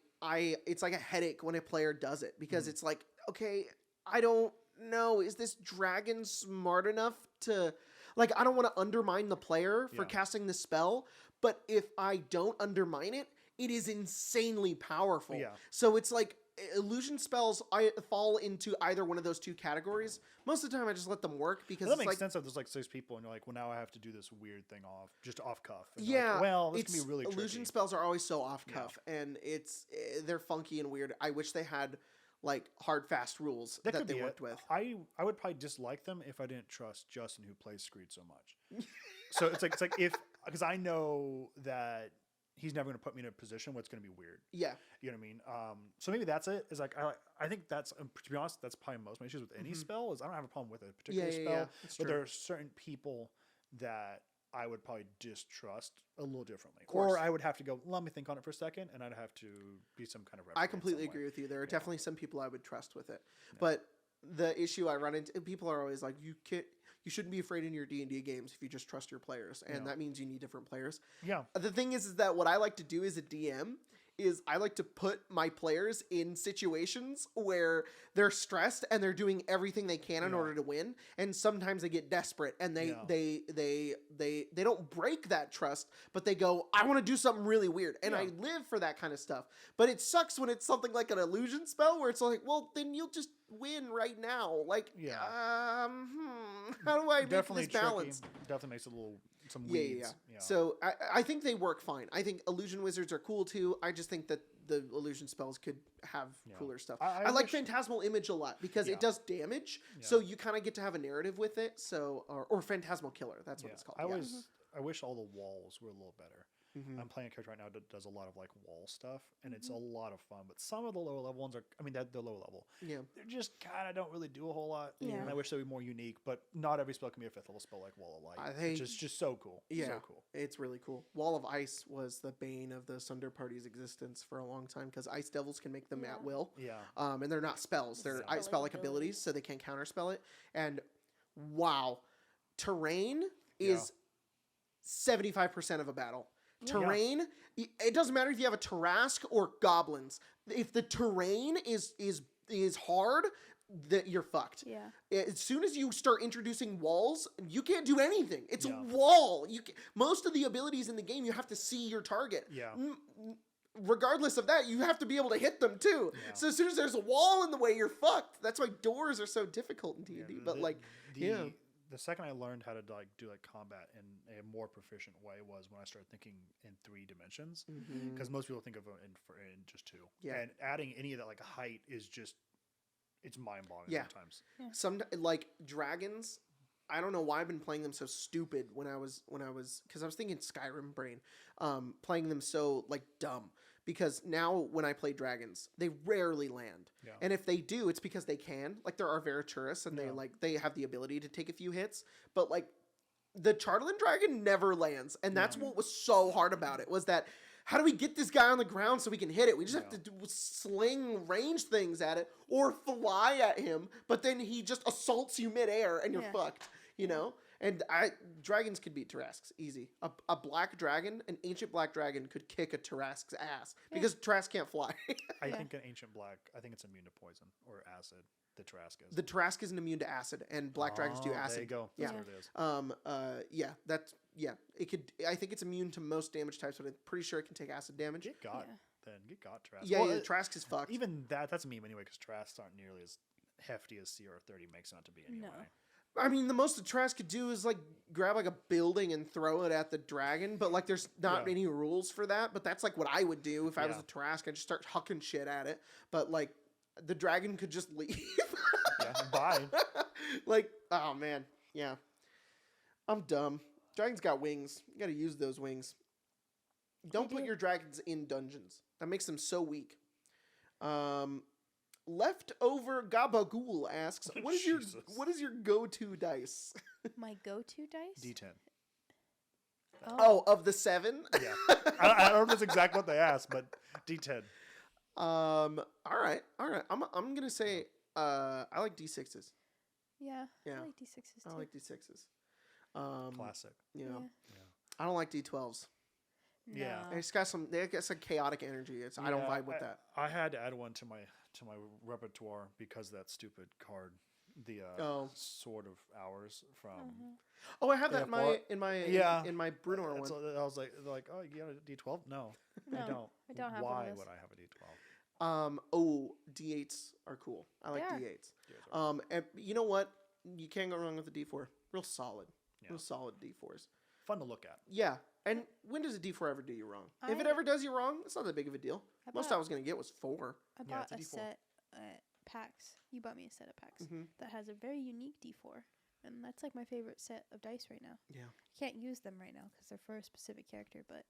it's like a headache when a player does it because it's like, okay, I don't know, is this dragon smart enough to, like, I don't want to undermine the player for casting the spell, but if I don't undermine it, it is insanely powerful. Yeah. So it's like, illusion spells I fall into either one of those two categories. Most of the time I just let them work because That it's makes like sense if there's like 6 people and you're like, well, now I have to do this weird thing off cuff. And you're yeah, like, well, this it's can be really illusion tricky. spells are always so off cuff and they're funky and weird. I wish they had like hard fast rules that could they be worked it. with. I would probably dislike them if I didn't trust Justin, who plays Screed so much. So it's like if because I know that he's never going to put me in a position where it's going to be weird. Yeah. You know what I mean? So maybe that's it. Is like I think that's to be honest, that's probably most of my issues with any spell. Is I don't have a problem with a particular spell, but there are certain people that I would probably distrust a little differently, or I would have to go. Let me think on it for a second, and I'd have to be some kind of. I completely agree with you. There are definitely some people I would trust with it, but the issue I run into, people are always like, you shouldn't be afraid in your D&D games if you just trust your players, and that means you need different players. Yeah. The thing is that what I like to do as a DM is I like to put my players in situations where they're stressed and they're doing everything they can in order to win, and sometimes they get desperate and they don't break that trust, but they go, I want to do something really weird, and I live for that kind of stuff. But it sucks when it's something like an illusion spell where it's like, well, then you'll just win right now. Like, how do I make this balance? Definitely makes it a little some weeds. Yeah. So I think they work fine. I think illusion wizards are cool too. I just think that the illusion spells could have cooler stuff. I like Phantasmal Image a lot because it does damage, so you kind of get to have a narrative with it. So or Phantasmal Killer, that's what it's called. I wish all the walls were a little better. I'm playing a character right now that does a lot of like wall stuff, and it's a lot of fun. But some of the lower level ones are, I mean, they're low level. Yeah, they're just kind of don't really do a whole lot. Yeah, and I wish they would be more unique. But not every spell can be a 5th level spell like Wall of Light, which is just so cool. Yeah, so cool. It's really cool. Wall of Ice was the bane of the Sunder Party's existence for a long time because Ice Devils can make them at will. Yeah, and they're not spells; they're spell-like abilities, so they can counterspell it. And wow, terrain is 75% of a battle. Terrain, it doesn't matter if you have a Tarrasque or goblins. If the terrain is hard, that you're fucked. Yeah. As soon as you start introducing walls, you can't do anything. It's a wall. Most of the abilities in the game, you have to see your target. Yeah. Regardless of that, you have to be able to hit them too. Yeah. So as soon as there's a wall in the way, you're fucked. That's why doors are so difficult in D&D. But the second I learned how to do combat in a more proficient way was when I started thinking in 3 dimensions, because most people think of it in just 2. Yeah. And adding any of that like height is just it's mind-boggling sometimes. Yeah. Some like dragons. I don't know why I've been playing them so stupid when I was because I was thinking Skyrim brain, playing them so like dumb. Because now when I play dragons, they rarely land. Yeah. And if they do, it's because they can. Like there are Verituris and they have the ability to take a few hits. But like the Chartland dragon never lands. And that's what was so hard about it was that how do we get this guy on the ground so we can hit it? We just have to sling range things at it or fly at him. But then he just assaults you midair and you're fucked, you know? And dragons could beat Tarrasques easy. A black dragon, an ancient black dragon, could kick a Tarrasque's ass because Tarrasque can't fly. I think an ancient black, I think it's immune to poison or acid. The Tarrasque is. The Tarrasque isn't immune to acid, and black dragons do acid. There you go. That's what it is. It could. I think it's immune to most damage types, but I'm pretty sure it can take acid damage. Get got Tarrasque. Yeah, Tarrasque is fucked. Even that's a meme anyway, because Tarrasques aren't nearly as hefty as CR30 makes it out to be anyway. No. I mean, the most the Tarrasque could do is like grab like a building and throw it at the dragon, but like there's not any rules for that. But that's like what I would do if I was a Tarrasque. I'd just start hucking shit at it. But like the dragon could just leave. Bye. Like, oh man, yeah. I'm dumb. Dragons got wings. You got to use those wings. Don't put your dragons in dungeons. That makes them so weak. Leftover Gabagool asks, what is your go-to dice? My go-to dice? D10. Oh, of the 7? Yeah. I don't know if that's exactly what they asked, but D10. All right. I'm gonna say I like D6s. Yeah. I like D6s too. I like D6s. Classic. Yeah. I don't like D12s. No. Yeah. It's got some chaotic energy. I don't vibe with that. I had to add one to my repertoire because of that stupid card, the Sword of Hours from. Oh, I have that in my Bruno one. I was like, oh, you got a D12? No, I don't. I don't have Why one of those. would I have a D12? D8s are cool. I like They are. D8s. And you know what? You can't go wrong with a D4. Real solid. Yeah. Real solid D4s. Fun to look at. Yeah. And when does a D4 ever do you wrong? If it I- ever does you wrong, it's not that big of a deal. I Most bought- I was going to get was 4. I Yeah, bought it's a a D4. set at PAX. You bought me a set of PAX Mhm. that has a very unique D4. And that's like my favorite set of dice right now. Yeah. I can't use them right now because they're for a specific character, but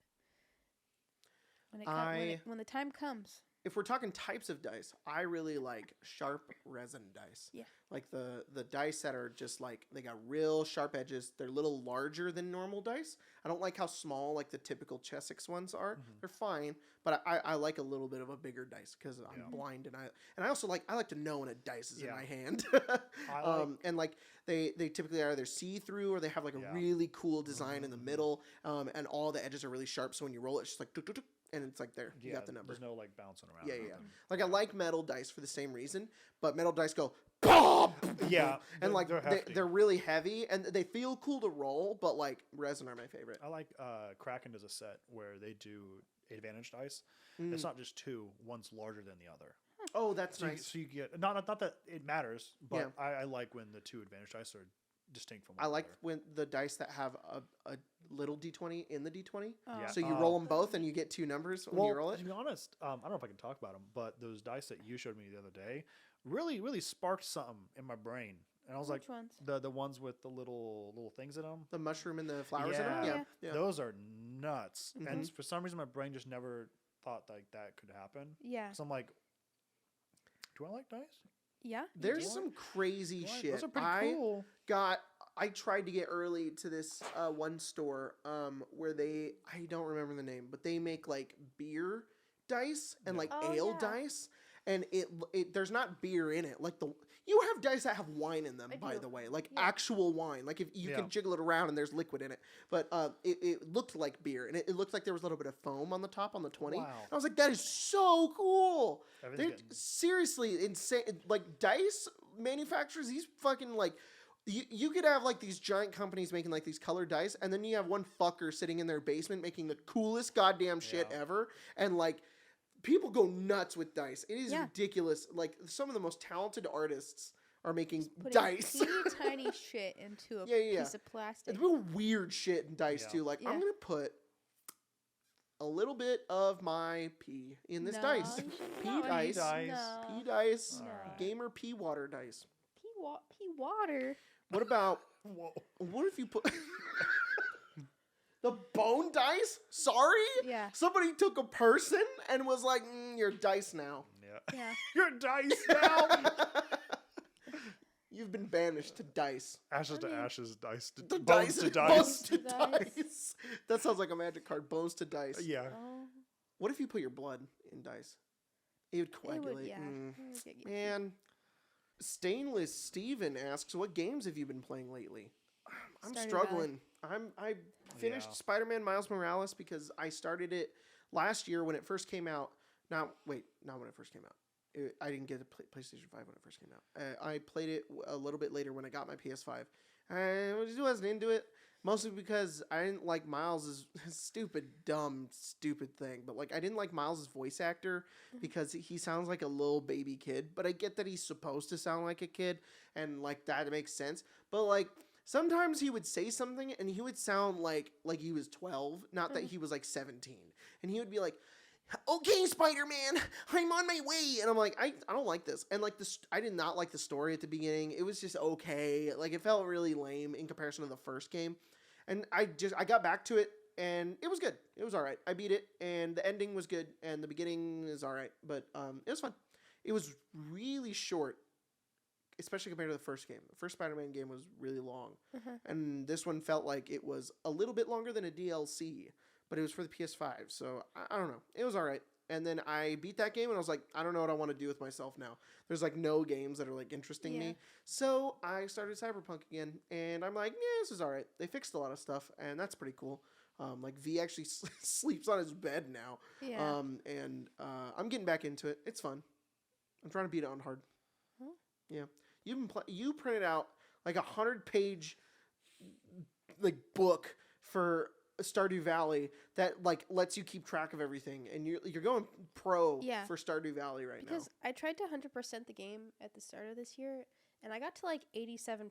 when the time comes, If we're talking types of dice, I really like sharp resin dice. Yeah. Like the dice that are just like, they got real sharp edges. They're a little larger than normal dice. I don't like how small like the typical Chessex ones are. Mhm. They're fine, but I like a little bit of a bigger dice because I'm Yeah. blind and I also I like to know when a dice is in Yeah. my hand. I like- And like they typically are either see through or they have like a Yeah. really cool design in the Mhm. middle. And all the edges are really sharp, so when you roll it, it's just like tuk, tuk, tuk, and it's like there. You Yeah, got the number. There's no like bouncing around. Yeah, with yeah. them. Like I like metal dice for the same reason, but metal dice go boom, Yeah, and like they're hefty. they're really heavy and they feel cool to roll, but like resin are my favorite. I like Kraken does a set where they do advantage dice. Mm. It's not just 2; one's larger than the other. Oh, that's So, nice. so you get not that it matters, but Yeah. I like when the 2 advantage dice are distinct from one I like another. when the dice that have a little d20 in the d20, oh, Yeah. so you Oh. roll them both and you get 2 numbers when you roll it. To be honest, I don't know if I can talk about them, but those dice that you showed me the other day really sparked something in my brain, and I was like, which ones? the ones with the little things in them. The mushroom and the flowers in them. Yeah. Yeah, yeah. Those are nuts, Mhm. and for some reason my brain just never thought like that could happen. Yeah. So I'm like, do I like dice? Yeah. you There's do? some crazy What? shit. Those are pretty cool. I tried to get early to this one store where I don't remember the name, but they make like beer dice and Yeah. like Oh, ale yeah. dice, and it there's not beer in it. Like you have dice that have wine in them, I by do. the way, like Yeah. actual wine. Like if you Yeah. can jiggle it around and there's liquid in it, but it looked like beer and it looked like there was a little bit of foam on the top on the 20. Wow. And I was like, that is so cool. They're Everything's getting- seriously insane. Like dice manufacturers, these fucking like you could have like these giant companies making like these colored dice, and then you have one fucker sitting in their basement making the coolest goddamn shit Yeah. ever, and like people go nuts with dice. It is Yeah. ridiculous. Like some of the most talented artists are making Putting dice. teeny tiny shit into a Yeah, yeah, piece of plastic. It's real weird shit in dice Yeah. too. Like I'm Yeah. gonna put a little bit of my pee in this No, dice. you shouldn't. Pea No, dice. No. Pea dice. Alright. Gamer pea water dice. Pea water. What about Whoa. what if you put the bone dice? Sorry? Yeah. Somebody took a person and was like, you're dice now. Yeah. Yeah. You're dice now. You've been banished to dice. Ashes to I mean- ashes, dice to The bones to dice. Bones to To dice. dice. That sounds like a magic card. Bones to dice. Yeah. Oh. What if you put your blood in dice? It would It coagulate. would, yeah. Mm. It would get you. Man. Stainless Steven asks, what games have you been playing lately? I'm Stardew struggling. I finished Yeah. Spider-Man Miles Morales because I started it last year when it first came out. Not when it first came out. I didn't get a PlayStation 5 when it first came out. I played it a little bit later when I got my PS5. I just wasn't into it. Mostly because I didn't like Miles' stupid thing. But like I didn't like Miles' voice actor because he sounds like a little baby kid. But I get that he's supposed to sound like a kid, and like that makes sense. But like sometimes he would say something and he would sound like he was 12, not that he was like 17. And he would be like, okay, Spider-Man, I'm on my way. And I'm like, I don't like this. And like this, I did not like the story at the beginning. It was just okay. Like it felt really lame in comparison to the first game. And I got back to it and it was good. It was all right. I beat it and the ending was good and the beginning is all right. But it was fun. It was really short, especially compared to the first game. The first Spider-Man game was really long. And this one felt like it was a little bit longer than a DLC. But it was for the PS5, so I don't know. It was all right. And then I beat that game, and I was like, I don't know what I want to do with myself now. There's like no games that are like interesting Yeah. me. So I started Cyberpunk again, and I'm like, yeah, this is all right. They fixed a lot of stuff, and that's pretty cool. Like V actually sleeps on his bed now. Yeah. And I'm getting back into it. It's fun. I'm trying to beat it on hard. Huh? Yeah. You printed out like 100-page like book for Stardew Valley that like lets you keep track of everything, and you're going pro for Stardew Valley right now. Because I tried to 100% the game at the start of this year, and I got to like 87%,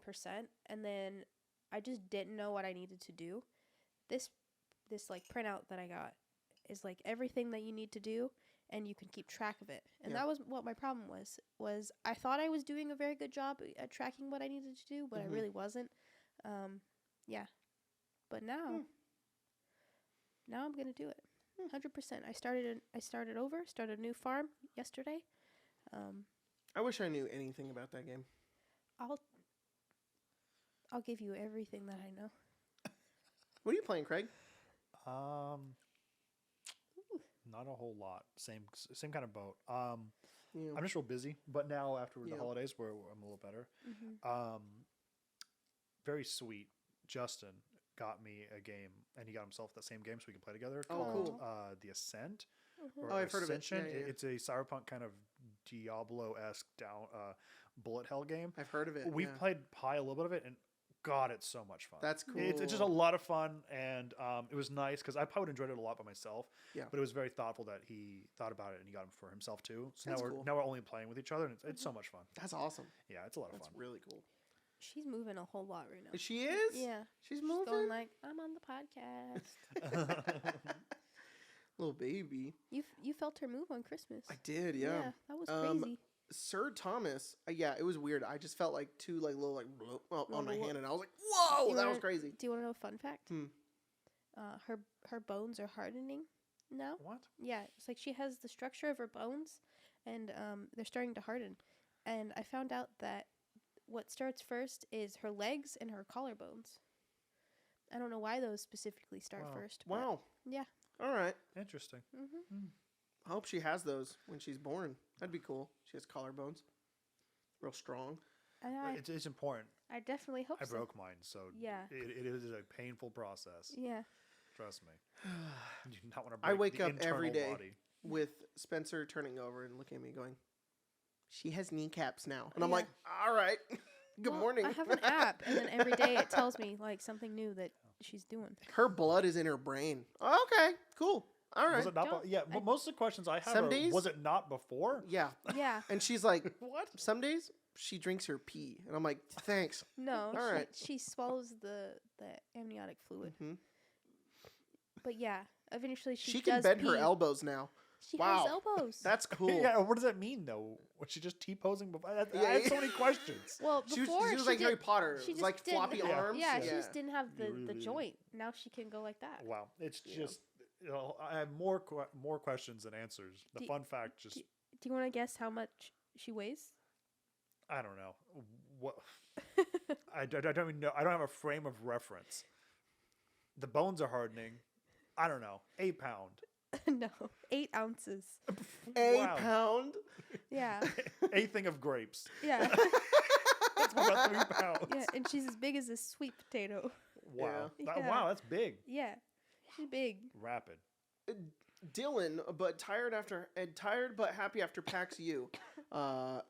and then I just didn't know what I needed to do. This like printout that I got is like everything that you need to do, and you can keep track of it. And that was what my problem was I thought I was doing a very good job at tracking what I needed to do, but I really wasn't. But now I'm gonna do it 100%. I started a new farm yesterday. I wish I knew anything about that game. I'll give you everything that I know. What are you playing, Craig? Not a whole lot. Same kind of boat. I'm just real busy, but now after the holidays, where I'm a little better. Very sweet. Justin got me a game, and he got himself that same game so we can play together. Called The Ascent. Or I've heard of it. Ascension. It's a cyberpunk kind of Diablo-esque bullet hell game. I've heard of it. We've played a little bit of it, and God, it's so much fun. That's cool. It's just a lot of fun, and it was nice because I probably would enjoyed it a lot by myself. Yeah. But it was very thoughtful that he thought about it and he got him for himself too. So That's now cool. we're only playing with each other, and it's so much fun. That's awesome. Yeah, it's a lot of That's fun. really cool. She's moving a whole lot right now. She is? Yeah. She's moving? Going like, I'm on the podcast. Little baby. You felt her move on Christmas. I did, yeah. Yeah, that was crazy. Sir Thomas, it was weird. I just felt like two like little like on my hand, and I was like, "Whoa, that was crazy." Do you want to know a fun fact? Her bones are hardening now. What? Yeah, it's like she has the structure of her bones, and they're starting to harden. And I found out that what starts first is her legs and her collarbones. I don't know why those specifically start first. Wow. Yeah. All right. Interesting. I hope she has those when she's born. That'd be cool. She has collarbones. Real strong. It's important. I definitely hope I so. broke mine, so it is a painful process. Yeah. Trust me. You do not want to break I wake the up every day body. with Spencer turning over and looking at me going, "She has kneecaps now." And I'm like, "All right. Good morning." I have an app, and then every day it tells me like something new that she's doing. Her blood is in her brain. Okay, cool. All right. Was it not? But most of the questions I have Some days? was it not before? Yeah. Yeah. And she's like, What? Some days she drinks her pee. And I'm like, thanks. No, All right. she swallows the amniotic fluid. Mm-hmm. But yeah, eventually She can bend her elbows now. She Wow. has elbows. That's cool. Yeah, what does that mean though? Was she just T-posing before? I have so many questions. Well, She before was like Harry Potter. she It was just like didn't floppy have- arms. Yeah, she just didn't have the Yeah. joint. Now she can go like that. Wow, it's just I have more questions than answers. The fun fact just Do you want to guess how much she weighs? I don't know what I don't even know. I don't have a frame of reference. The bones are hardening. I don't know. 8 pound. No, 8 ounces. A pound? Yeah. A thing of grapes. Yeah. That's about 3 pounds. Yeah, and she's as big as a sweet potato. Wow. Yeah. Wow, that's big. Yeah. She's big. Rapid. Dylan, but tired but happy after PAX U.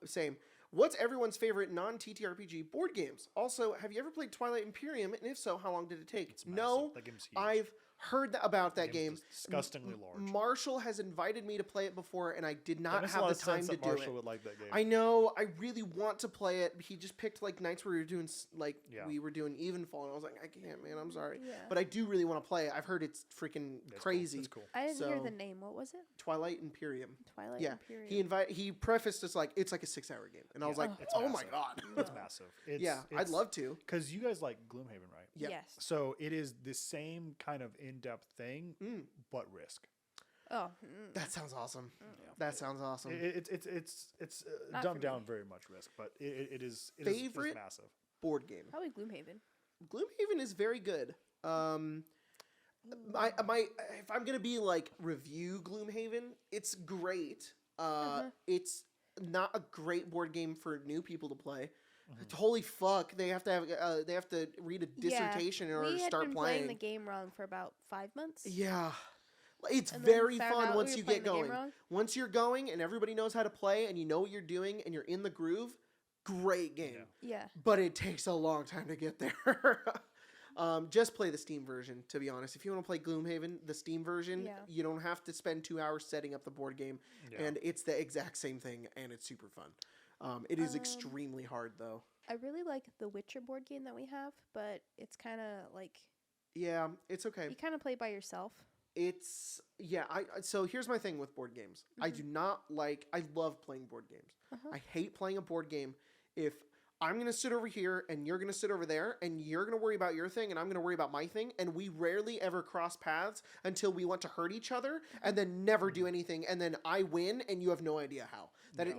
Same. What's everyone's favorite non-TTRPG board games? Also, have you ever played Twilight Imperium? And if so, how long did it take? It's No, massive. That game's huge. I've heard about that game. Disgustingly large. Marshall has invited me to play it before, and I did That not makes a have lot the of time sense to that do Marshall it. would like that game. I know. I really want to play it. He just picked like nights where we were doing we were doing Evenfall, and I was like, I can't, man. I'm sorry, Yeah. but I do really want to play it. I've heard it's freaking crazy. It's cool. I didn't hear So- the name. What was it? Twilight Imperium. Twilight Yeah, Imperium. he prefaced this like it's like a 6-hour game, and I was like, It's oh my massive. god. It's massive. I'd love to. Because you guys like Gloomhaven, right? Yeah. Yes. So it is the same kind of in-depth thing, but Risk. Oh. That sounds awesome. That sounds awesome. It's Not dumbed for down me. very much Risk, but it is Favorite? massive. Board game. Probably Gloomhaven. Gloomhaven is very good. If I'm gonna be like review Gloomhaven, it's great. It's not a great board game for new people to play. Holy fuck! They have to read a dissertation in order to start We had been playing the game wrong for about 5 months. Yeah. It's And then very found fun out once we you were get playing the game going. wrong. Once you're going and everybody knows how to play and you know what you're doing and you're in the groove, great game. Yeah. But it takes a long time to get there. Just play the Steam version, to be honest. If you want to play Gloomhaven, the Steam version, you don't have to spend 2 hours setting up the board game, and it's the exact same thing, and it's super fun. It is extremely hard, though. I really like the Witcher board game that we have, but it's kind of like... Yeah, it's okay. You kind of play by yourself. It's... Yeah, so here's my thing with board games. I do not like... I love playing board games. I hate playing a board game if I'm going to sit over here and you're going to sit over there and you're going to worry about your thing and I'm going to worry about my thing, and we rarely ever cross paths until we want to hurt each other and then never do anything, and then I win and you have no idea how.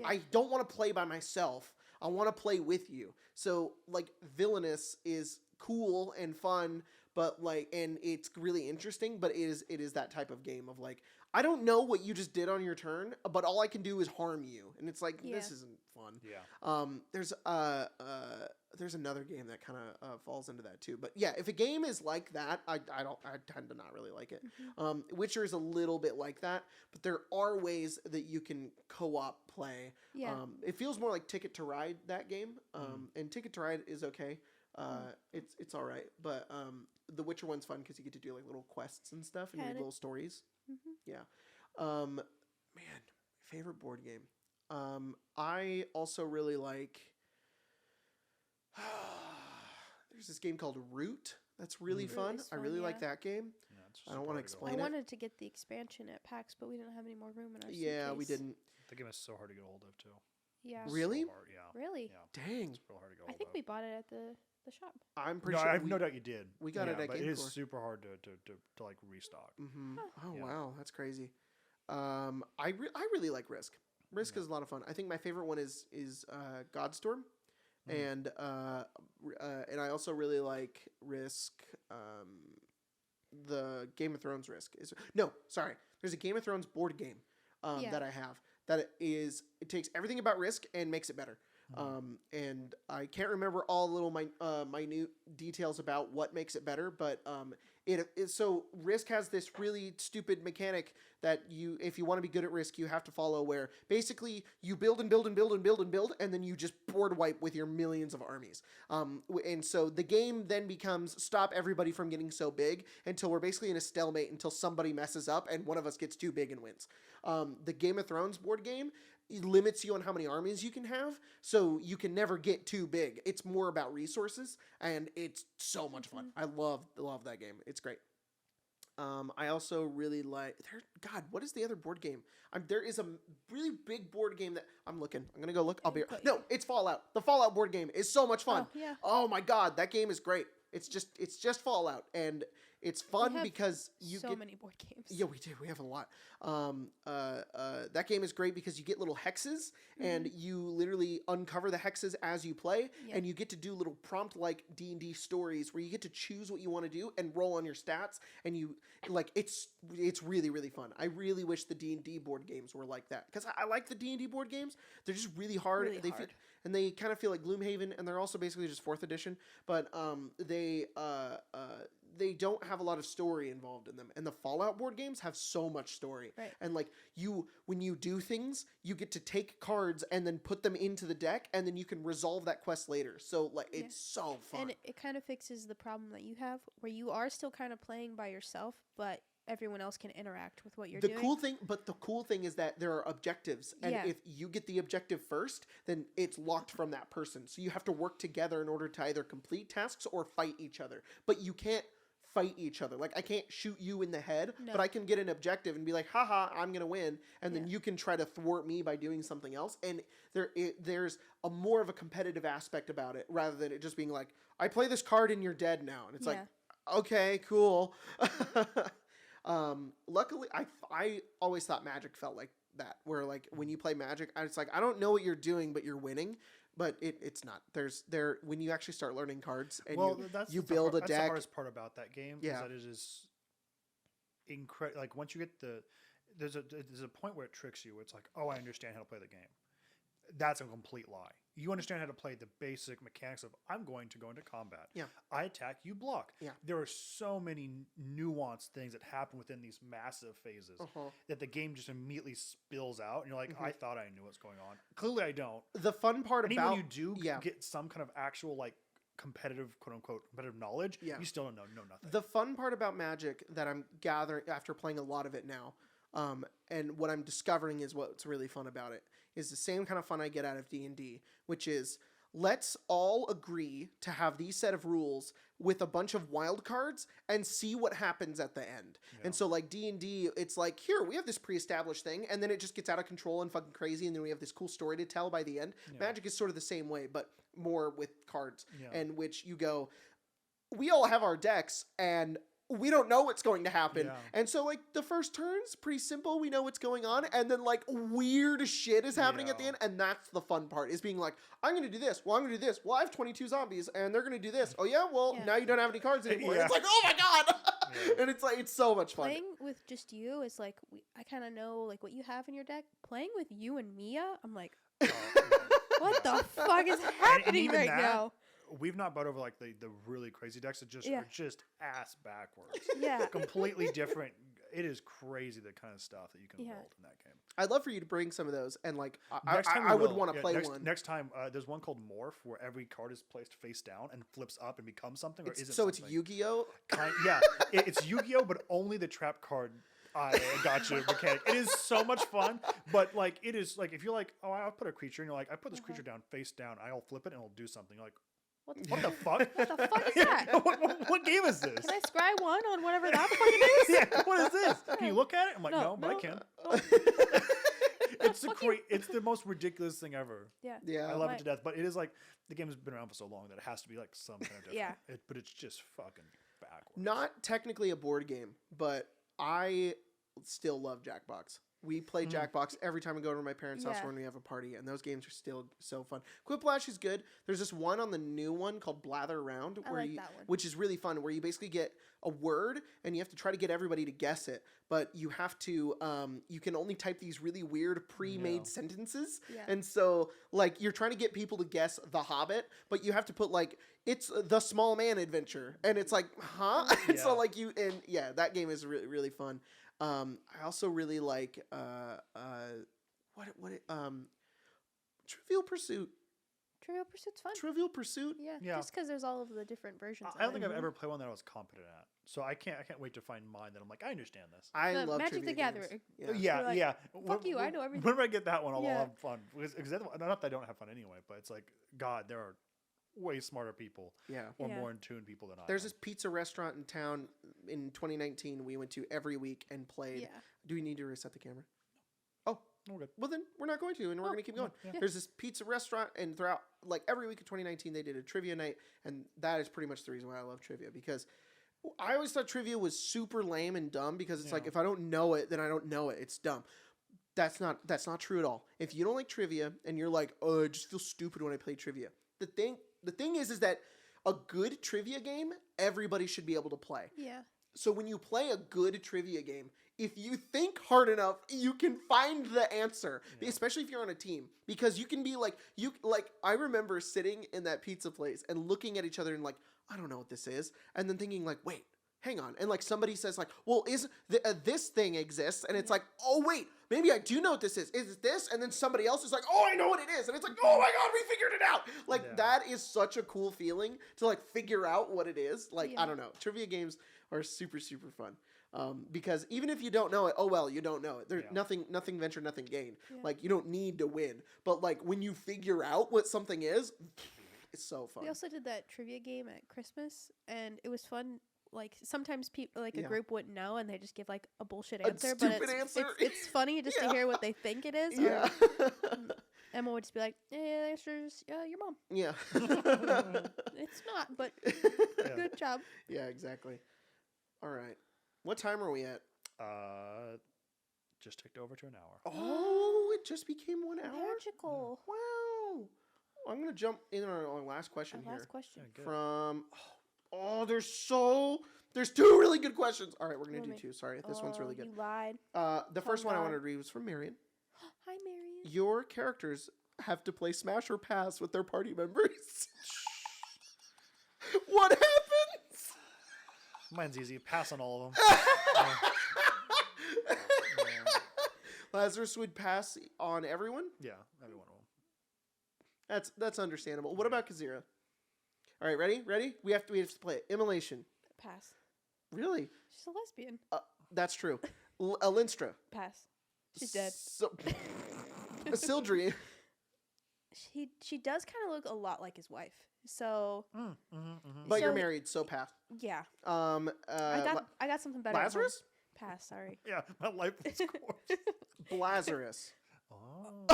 I don't want to play by myself. I want to play with you. So, like, Villainous is cool and fun, but, like, and it's really interesting, but it is that type of game of, like, I don't know what you just did on your turn, but all I can do is harm you. And it's like, this isn't fun. Yeah. There's another game that kind of falls into that too. But yeah, if a game is like that, I tend to not really like it. Witcher is a little bit like that, but there are ways that you can co-op play. Yeah. It feels more like Ticket to Ride, that game. And Ticket to Ride is okay. It's all right, but the Witcher one's fun because you get to do like little quests and stuff and read little stories. Yeah. Man, favorite board game. I also really like. There's this game called Root that's really fun. I really like that game. Yeah, I don't want to explain it. I wanted to get the expansion at PAX, but we didn't have any more room in our suitcase. Yeah, we didn't. The game is so hard to get a hold of too. Yeah. Really? So hard, yeah. Really? Yeah. Dang. It's real hard to get a hold I think of. we bought it at the shop. I'm pretty No, sure. I have no doubt you did. We got it at but Game it is Core. super hard to like restock. Oh Yeah. wow, that's crazy. I really like Risk. Risk is a lot of fun. I think my favorite one is Godstorm, and I also really like Risk. The Game of Thrones Risk is there's a Game of Thrones board game that I have that it takes everything about Risk and makes it better. And I can't remember all the little minute details about what makes it better, but so Risk has this really stupid mechanic that if you want to be good at Risk, you have to follow, where basically you build and build and build and build and build, and then you just board wipe with your millions of armies. And so the game then becomes stop everybody from getting so big until we're basically in a stalemate until somebody messes up and one of us gets too big and wins. The Game of Thrones board game, it limits you on how many armies you can have, so you can never get too big. It's more about resources, and it's so much fun. I love that game. It's great. I also really like... God, what is the other board game? There is a really big board game that... I'm looking. I'm going to go look. I'll be... No, it's Fallout. The Fallout board game is so much fun. Oh, yeah. Oh my God, that game is great. It's just Fallout, and it's fun because you get many board games. Yeah, we do. We have a lot. That game is great because you get little hexes, and you literally uncover the hexes as you play, and you get to do little prompt-like D&D stories where you get to choose what you want to do and roll on your stats, and it's really, really fun. I really wish the D&D board games were like that, because I like the D&D board games. They're just really hard. And they kind of feel like Gloomhaven, and they're also basically just 4th edition, but they don't have a lot of story involved in them. And the Fallout board games have so much story. Right. And like when you do things, you get to take cards and then put them into the deck, and then you can resolve that quest later. So like it's so fun. And it kind of fixes the problem that you have, where you are still kind of playing by yourself, but everyone else can interact with what you're doing. The cool thing is that there are objectives, and if you get the objective first, then it's locked from that person. So you have to work together in order to either complete tasks or fight each other. But you can't fight each other. Like, I can't shoot you in the head, but I can get an objective and be like, haha, I'm gonna win, and then you can try to thwart me by doing something else. And there's a more of a competitive aspect about it, rather than it just being like, I play this card and you're dead now. And it's like, okay, cool. Luckily, I always thought Magic felt like that, where like when you play Magic, it's like, I don't know what you're doing, but you're winning. But it's not. When you actually start learning cards and you build a deck. That's the hardest part about that game. Yeah. Is that it is incredible. Like once you get there's a point where it tricks you. Where it's like, oh, I understand how to play the game. That's a complete lie. You understand how to play the basic mechanics of, I'm going to go into combat. Yeah. I attack, you block. Yeah. There are so many nuanced things that happen within these massive phases that the game just immediately spills out. And you're like, I thought I knew what's going on. Clearly I don't. The fun part and about... even when you do get some kind of actual like competitive, quote unquote, competitive knowledge, Yeah. you still don't know nothing. The fun part about Magic that I'm gathering after playing a lot of it now, and what I'm discovering is what's really fun about it, is the same kind of fun I get out of D&D, which is let's all agree to have these set of rules with a bunch of wild cards and see what happens at the end. Yeah. And so like D&D, it's like, here, we have this pre-established thing, and then it just gets out of control and fucking crazy, and then we have this cool story to tell by the end. Yeah. Magic is sort of the same way, but more with cards, Yeah. in which you go, we all have our decks, and we don't know what's going to happen. Yeah. And so, like, the first turn's pretty simple. We know what's going on. And then, like, weird shit is happening at the Yeah. end. And that's the fun part, is being like, I'm going to do this. Well, I'm going to do this. Well, I have 22 zombies, and they're going to do this. Oh, yeah? Well, Yeah. now you don't have any cards anymore. Yeah. It's like, oh, my God. Yeah. And it's like, it's so much fun. Playing with just you is like I kind of know like what you have in your deck. Playing with you and Mia, I'm like, what the fuck is happening even right that, now? We've not bought over like the really crazy decks that just Yeah. are just ass backwards. Yeah. Completely different. It is crazy the kind of stuff that you can Yeah. roll in that game. I'd love for you to bring some of those. And, like, Next time I we would will. want to play next, one. Next time, there's one called Morph where every card is placed face down and flips up and becomes something or isn't So something. it's Yu-Gi-Oh? Yeah, it's Yu-Gi-Oh, but only the trap card. I got you mechanic. It is so much fun, but like it is like if you're like, oh, I'll put a creature, and you're like, I put this creature down face down, I'll flip it and it'll do something. You're like, what the fuck? What the fuck is that? what game is this? Can I scry one on whatever that fucking is? Yeah, what is this? Can you look at it? I'm like, no, but I can. It's the Fuck you. it's the most ridiculous thing ever. Yeah. Yeah. I love My- it to death, but it is like the game has been around for so long that it has to be like some kind of different. Yeah. But it's just fucking backwards. Not technically a board game, but I still love Jackbox. We play Jackbox every time we go to my parents' house Yeah. when we have a party, and those games are still so fun. Quiplash is good. There's this one on the new one called Blather Around, I where like you, that one. which is really fun, where you basically get a word and you have to try to get everybody to guess it, but you have to you can only type these really weird pre-made Yeah. sentences, Yeah. and so like you're trying to get people to guess The Hobbit, but you have to put like it's the Small Man Adventure, and it's like huh, and so Yeah. like you and yeah, that game is really really fun. I also really like Trivial Pursuit. Trivial Pursuit's fun. Trivial Pursuit. Yeah. Yeah. Just because there's all of the different versions. I don't of think it. I've ever played one that I was competent at, so I can't wait to find mine that I'm like I understand this. I The love Magic the trivia games. Gathering. Yeah. Yeah, You're like, yeah. "Fuck you, I know everything." Whenever I get that one, I'll Yeah. have fun. Because not that I don't have fun anyway, but it's like, God, there are way smarter people Yeah. or Yeah. more in tune people than I There's am. this pizza restaurant in town in 2019 we went to every week and played. Yeah. Do we need to reset the camera? Oh, We're good. well then we're not going to, and we're Oh, going to keep going. yeah. There's this pizza restaurant, and throughout like every week of 2019 they did a trivia night, and that is pretty much the reason why I love trivia, because I always thought trivia was super lame and dumb, because it's like Yeah. if I don't know it, then I don't know it. It's dumb. That's not true at all. If you don't like trivia and you're like, oh, I just feel stupid when I play trivia. The thing is that a good trivia game, everybody should be able to play. Yeah. So when you play a good trivia game, if you think hard enough, you can find the answer, Yeah. especially if you're on a team, because you can be like, I remember sitting in that pizza place and looking at each other and like, I don't know what this is. And then thinking like, wait, hang on. And like somebody says like, well, this thing exists. And it's like, oh wait, maybe I do know what this is. Is it this? And then somebody else is like, oh, I know what it is. And it's like, oh my God, we figured it out. Like Yeah. that is such a cool feeling to like figure out what it is. Like, I Yeah. don't know. Trivia games are super, super fun. Because even if you don't know it, oh well, you don't know it. There's Yeah. nothing venture, nothing gain. Yeah. Like you don't need to win. But like when you figure out what something is, it's so fun. We also did that trivia game at Christmas, and it was fun. Like sometimes people, like a Yeah. group wouldn't know, and they just give like a bullshit A answer. But stupid answer. it's funny just Yeah. to hear what they think it is. Yeah. Or Emma would just be like, the answer is your mom. Yeah. It's not, but Yeah. good job. Yeah, exactly. All right. What time are we at? Just ticked over to an hour. Oh, it just became 1 hour? Magical. Wow. I'm going to jump in on our last question Our here. last question. Yeah, good. From, there's two really good questions. All right, we're going to Let do me- two. Sorry, this one's really good. You lied. The first one I God. wanted to read was from Marion. Hi, Marion. Your characters have to play Smash or Pass with their party members. What happens? Mine's easy. Pass on all of them. Lazarus would pass on everyone. Yeah, every one of them. That's understandable. What about Kazira? All right, ready? We have to play it. Immolation. Pass. Really? She's a lesbian. That's true. Linstra. Pass. She's dead. So, Sildri. She does kind of look a lot like his wife. So. But you're So- married, so pass. Yeah. I I got something better. at home. Lazarus? Pass. Sorry. Yeah, my life was corpse. Lazarus. Oh.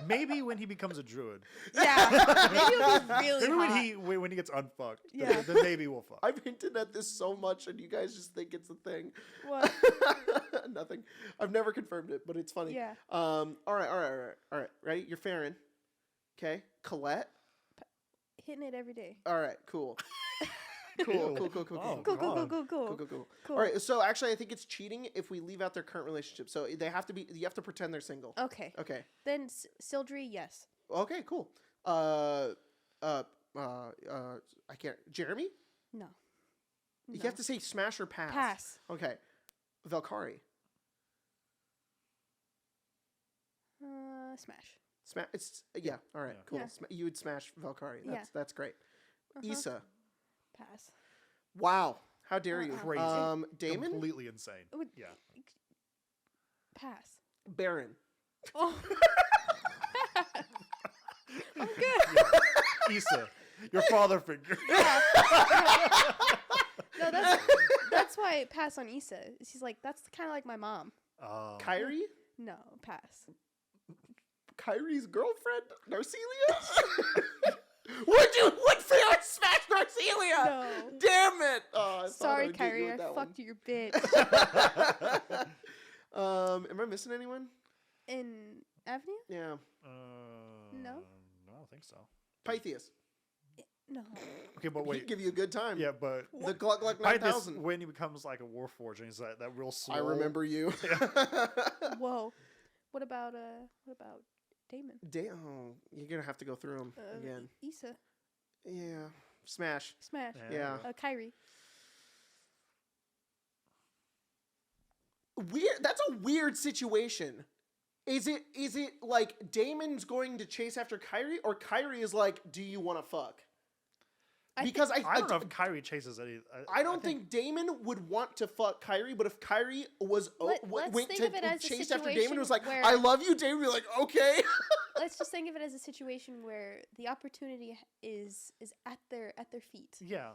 Maybe when he becomes a druid. Yeah. Maybe it'll be really Maybe hot. when he gets unfucked. Yeah. Then maybe we'll fuck. I've hinted at this so much, and you guys just think it's a thing. What? Nothing. I've never confirmed it, but it's funny. Yeah. All right. Ready? You're Farron. Okay. Colette. Hitting it every day. All right. Cool. Cool. Ew. Oh, Cool. Cool. All right. So actually, I think it's cheating if we leave out their current relationship. So they have to be. You have to pretend they're single. Okay. Okay. Then Sildri, yes. Okay. Cool. I can't. Jeremy. No. You have to say smash or pass. Pass. Okay. Valkyrie. Smash. Smash. It's yeah. All right. Yeah. Cool. Yeah. You would smash Valkyrie. That's great. Issa. Pass. Wow. How dare you? Crazy. Damon. Completely insane. Would- Yeah. Pass. Baron. Oh. I'm good. Issa, your father figure. No, that's why I pass on Issa. She's like, that's kind of like my mom. Kyrie. No, pass. Kyrie's girlfriend, Narcelia. Would Farron smash Narcelia? No. Damn it! Oh, I thought I Sorry, would get you Kyrie. with I that fucked your bitch. one. Am I missing anyone? In Avenue? Yeah. No? I don't think so. Pythias. No. Okay, but He'd wait. give you a good time. Yeah, but The Gluck Gluck Pythis, 9000. when he becomes like a warforged and he's that real slow. I remember you. Whoa. What about Damon? Damn. You're gonna have to go through them again. Issa. Yeah. Smash. Smash. Yeah. Kyrie. Weird. That's a weird situation. Is it like Damon's going to chase after Kyrie, or Kyrie is like, do you want to fuck? Because I don't know if Kyrie chases any. I don't think Damon would want to fuck Kyrie, but if Kyrie was Let's went think to of it as a chase after Damon, situation was like, where- I love you, Damon would be like, okay. Let's just think of it as a situation where the opportunity is at their feet. Yeah.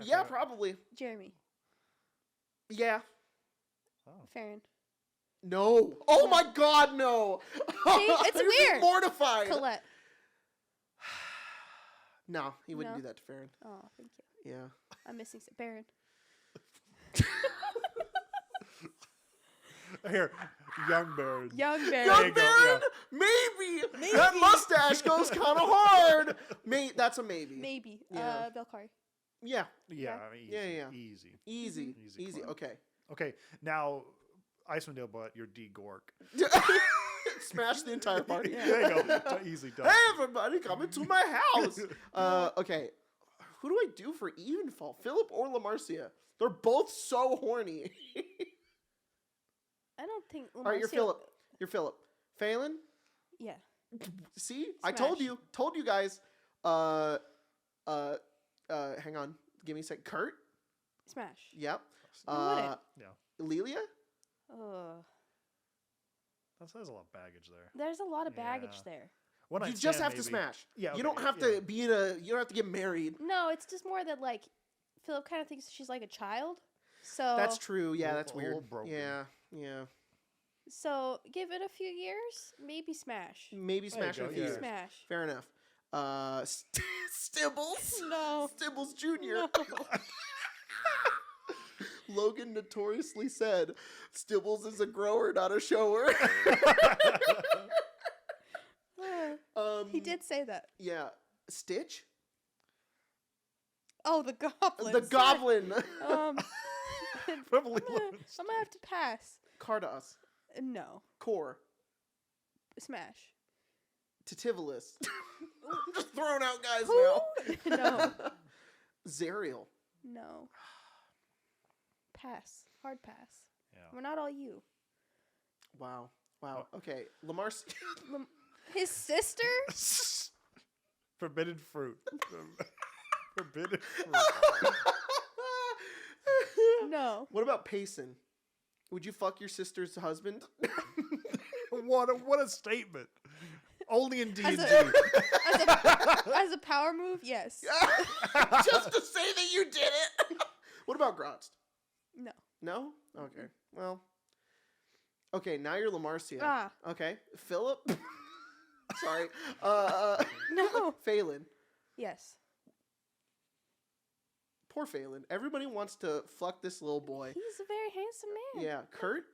Yeah, probably. Jeremy. Yeah. Farron. No. Oh my God, no. it's I'd be weird. mortified. Colette. No, he wouldn't No? do that to Farron. Oh, thank you. Yeah. I'm missing Baron. Here, young bird. Young Baron. Young you go, Baron? Maybe. That mustache goes kind of hard. That's a maybe. Maybe. Yeah. Valkyrie. Yeah. Yeah, I mean, Yeah. easy. Easy. Easy. Okay. Okay, now Icewind Dale, you're D Gork. Smash the entire party. There you go. Easy done. Hey, everybody, come into my house. Okay. Who do I do for Evenfall? Philip or Lamarcia? They're both so horny. I don't think. All right, you're Philip. Phelan? Yeah. See? I told Smash. you. Told you guys. Hang on. Give me a sec. Kurt? Smash. Yep. Who wouldn't? Yeah. Lelia? Ugh. There's a lot of baggage there. There's a lot of baggage Yeah. there. One You night just stand, have to maybe. smash. Yeah, You don't okay, have yeah. to be in a. You don't have to get married. No, it's just more that like Philip kind of thinks she's like a child. So That's true. Yeah, Little- that's a weird. little broken. Yeah. So give it a few years, maybe Smash. Maybe There you smash in a go, few yeah. years. Smash. Fair enough. Stibbles. No. Stibbles Jr. No. Logan notoriously said, Stibbles is a grower, not a shower. He did say that. Yeah. Stitch? Oh, the goblin. The goblin. Probably I'm gonna have to pass. Cardos. No. Core. Smash. Titivolus. I'm just throwing out guys Who? now. No. Zariel. No. Pass. Hard pass. Yeah. We're not all you. Wow. Okay. Lamar. His sister? Forbidden fruit. Forbidden fruit. No. What about Payson? Would you fuck your sister's husband? What a statement. Only in D&D. As a power move, yes. Just to say that you did it. What about Grotz? No. No? Okay. Well. Okay, now you're Lamarcia. Ah. Okay. Philip? Sorry. No. Phelan. Yes. Poor Phelan. Everybody wants to fuck this little boy. He's a very handsome man. Yeah. Kurt?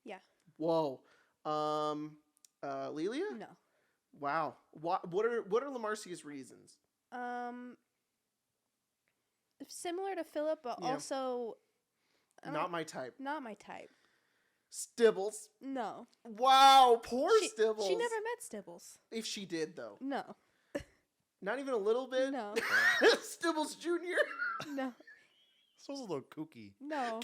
Yeah. Whoa. Lelia? No. Wow. What are Lamarcia's reasons? Similar to Philip, but Yeah. also Not my type. not my type. Stibbles. No. Wow, poor Stibbles. She never met Stibbles. If she did, though. No. Not even a little bit? No. Stibbles Jr.? No. This was a little kooky. No.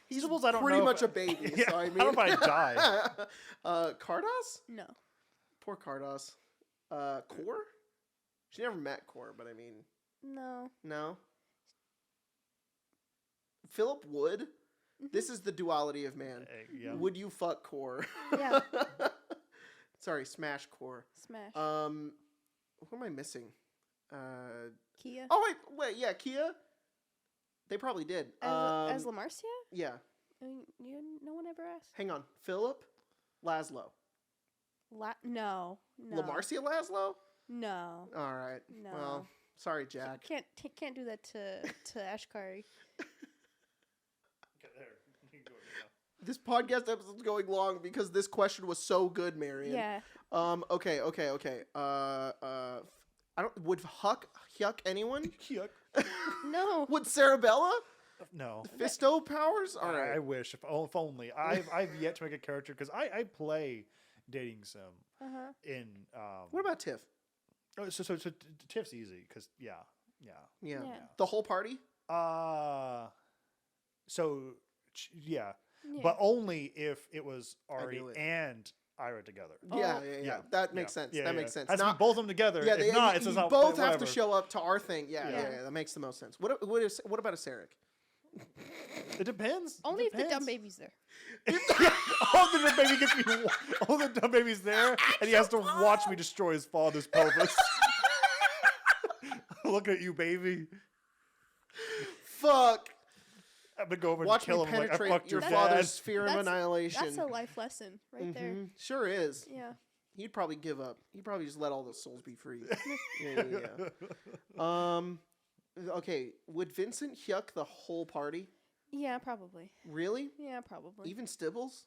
He's Stibbles, I don't pretty know much if- a baby, Yeah, so I mean... I don't know if I'd die. Cardos? No. Poor Cardos. Core? She never met Core, but I mean... No. No? Philip Wood? This is the duality of man. Yeah. Would you fuck Core? Yeah. Sorry, smash Core. Smash. Who am I missing? Kia. Oh, wait, yeah, Kia? They probably did. As Lamarcia? Yeah. No one ever asked. Hang on. Philip? Laszlo. No. Lamarcia Laszlo? No. All right. No. Well, sorry, Jack. Can't do that to Ashkari. This podcast episode's going long because this question was so good, Marion. Yeah. Okay. Would Huck anyone? Yuck. No. Would Sarabella? No. Fisto powers? All right. I wish. If only. I've yet to make a character because I play dating sim Uh-huh. in. What about Tiff? So Tiff's easy because yeah. Yeah. Yeah. The whole party? Yeah. Yeah. But only if it was I Ari knew it. and Ira together. Yeah. Yeah. That makes sense. Yeah, that yeah. makes sense. Has to be both of them together. Yeah, if not, it's you just not. both have to whatever. show up to our thing. Yeah. Yeah. That makes the most sense. What about a Sarek? It depends. Only if the dumb Depends. baby's there. Oh, the dumb baby gets me. Oh, the dumb baby's there, and he has to watch me destroy his father's pelvis. Look at you, baby. Fuck. I'm gonna go over Watch and kill me him. Like, I penetrate fucked your your father's dad. sphere of That's- annihilation. That's a life lesson right there. Mhm. Sure is. Yeah. He'd probably give up. He'd probably just let all the souls be free. Yeah. Okay. Would Vincent yuck the whole party? Yeah, probably. Really? Yeah, probably. Even Stibbles?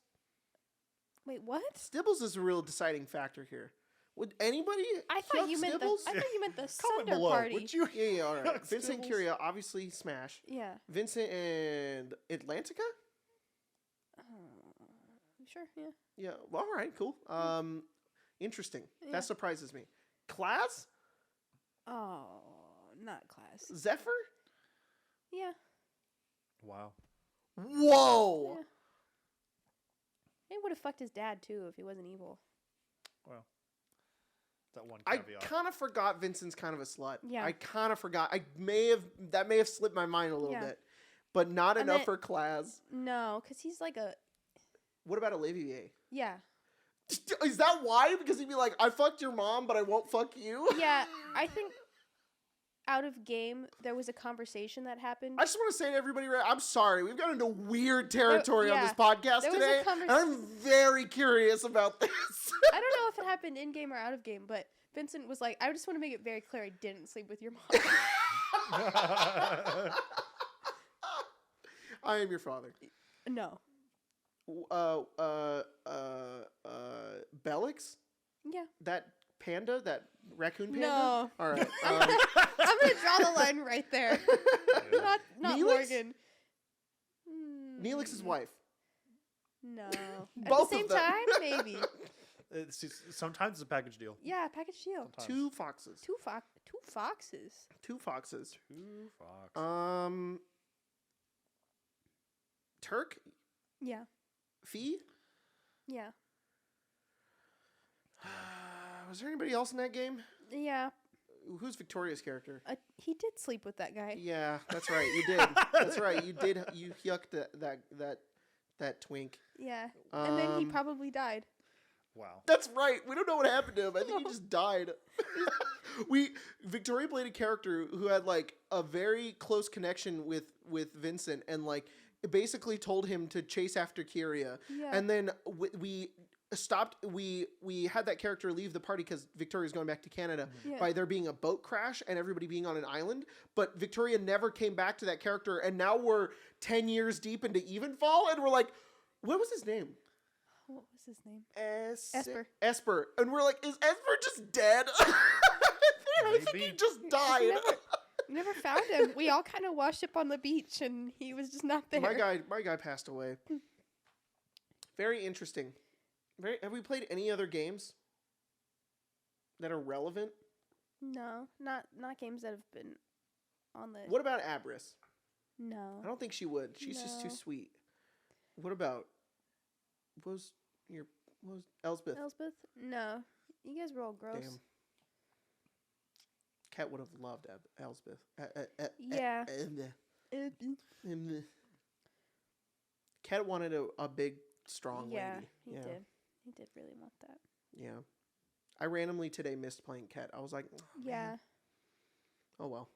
Wait, what? Stibbles is a real deciding factor here. Would anybody? I thought yuck you meant Stibbles? the Comment Sunder below. party. Would you? Yeah, all right. Yuck Vincent Stibbles? Curia, obviously smash. Yeah. Vincent and Atlantica? Sure. Yeah. Yeah. Well, all right. Cool. Interesting. Yeah. That surprises me. Class? Oh, not class. Zephyr? Yeah. Wow. Whoa. Yeah. He would have fucked his dad too if he wasn't evil. Well, that one I caveat. kind of forgot Vincent's kind of a slut. Yeah. I kind of forgot. That may have slipped my mind a little Yeah. bit, but not And enough then- for class. No, because he's like a What about Olivier? yeah. Is that why? Because he'd be like, I fucked your mom, but I won't fuck you? Yeah, I think out of game there was a conversation that happened. I just want to say to everybody, I'm sorry. We've got into weird territory on yeah. this podcast There was a today. And I'm very curious about this. I don't know if it happened in game or out of game, but Vincent was like, I just want to make it very clear I didn't sleep with your mom. I am your father. No. Bellix? Yeah. That panda? That raccoon panda? No. All right. I'm gonna draw the line right there. Not Neelix? Morgan. Neelix's wife. No. Both At of the same them. time, maybe. Sometimes it's a package deal. Yeah, package deal. Sometimes. Two foxes. Two foxes. Two foxes. Two fox. Turk? Yeah. Fee? Yeah. Was there anybody else in that game? Yeah. Who's Victoria's character? He did sleep with that guy. Yeah, that's right. You did. That's right. You did. You yucked that twink. Yeah. And then he probably died. Wow. That's right. We don't know what happened to him. I think he just died. Victoria played a character who had like a very close connection with Vincent, and like basically told him to chase after Kyria. Yeah. And then we stopped. We had that character leave the party because Victoria's going back to Canada by there being a boat crash and everybody being on an island. But Victoria never came back to that character, and now we're 10 years deep into Evenfall, and we're like, what was his name? What was his name? Esper. Esper. And we're like, is Esper just dead? I think he just died. We never found him. We all kind of washed up on the beach, and he was just not there. My guy passed away. Very interesting. Have we played any other games that are relevant? No, not games that have been on the. What about Abris? No. I don't think she would. She's just too sweet. What about what was Elsbeth? Elsbeth? No. You guys were all gross. Damn. Kat would have loved Elsbeth. Yeah. Kat wanted a big, strong lady. He did. He did really want that. Yeah. I randomly today missed playing Kat. I was like, oh, yeah. Man. Oh well.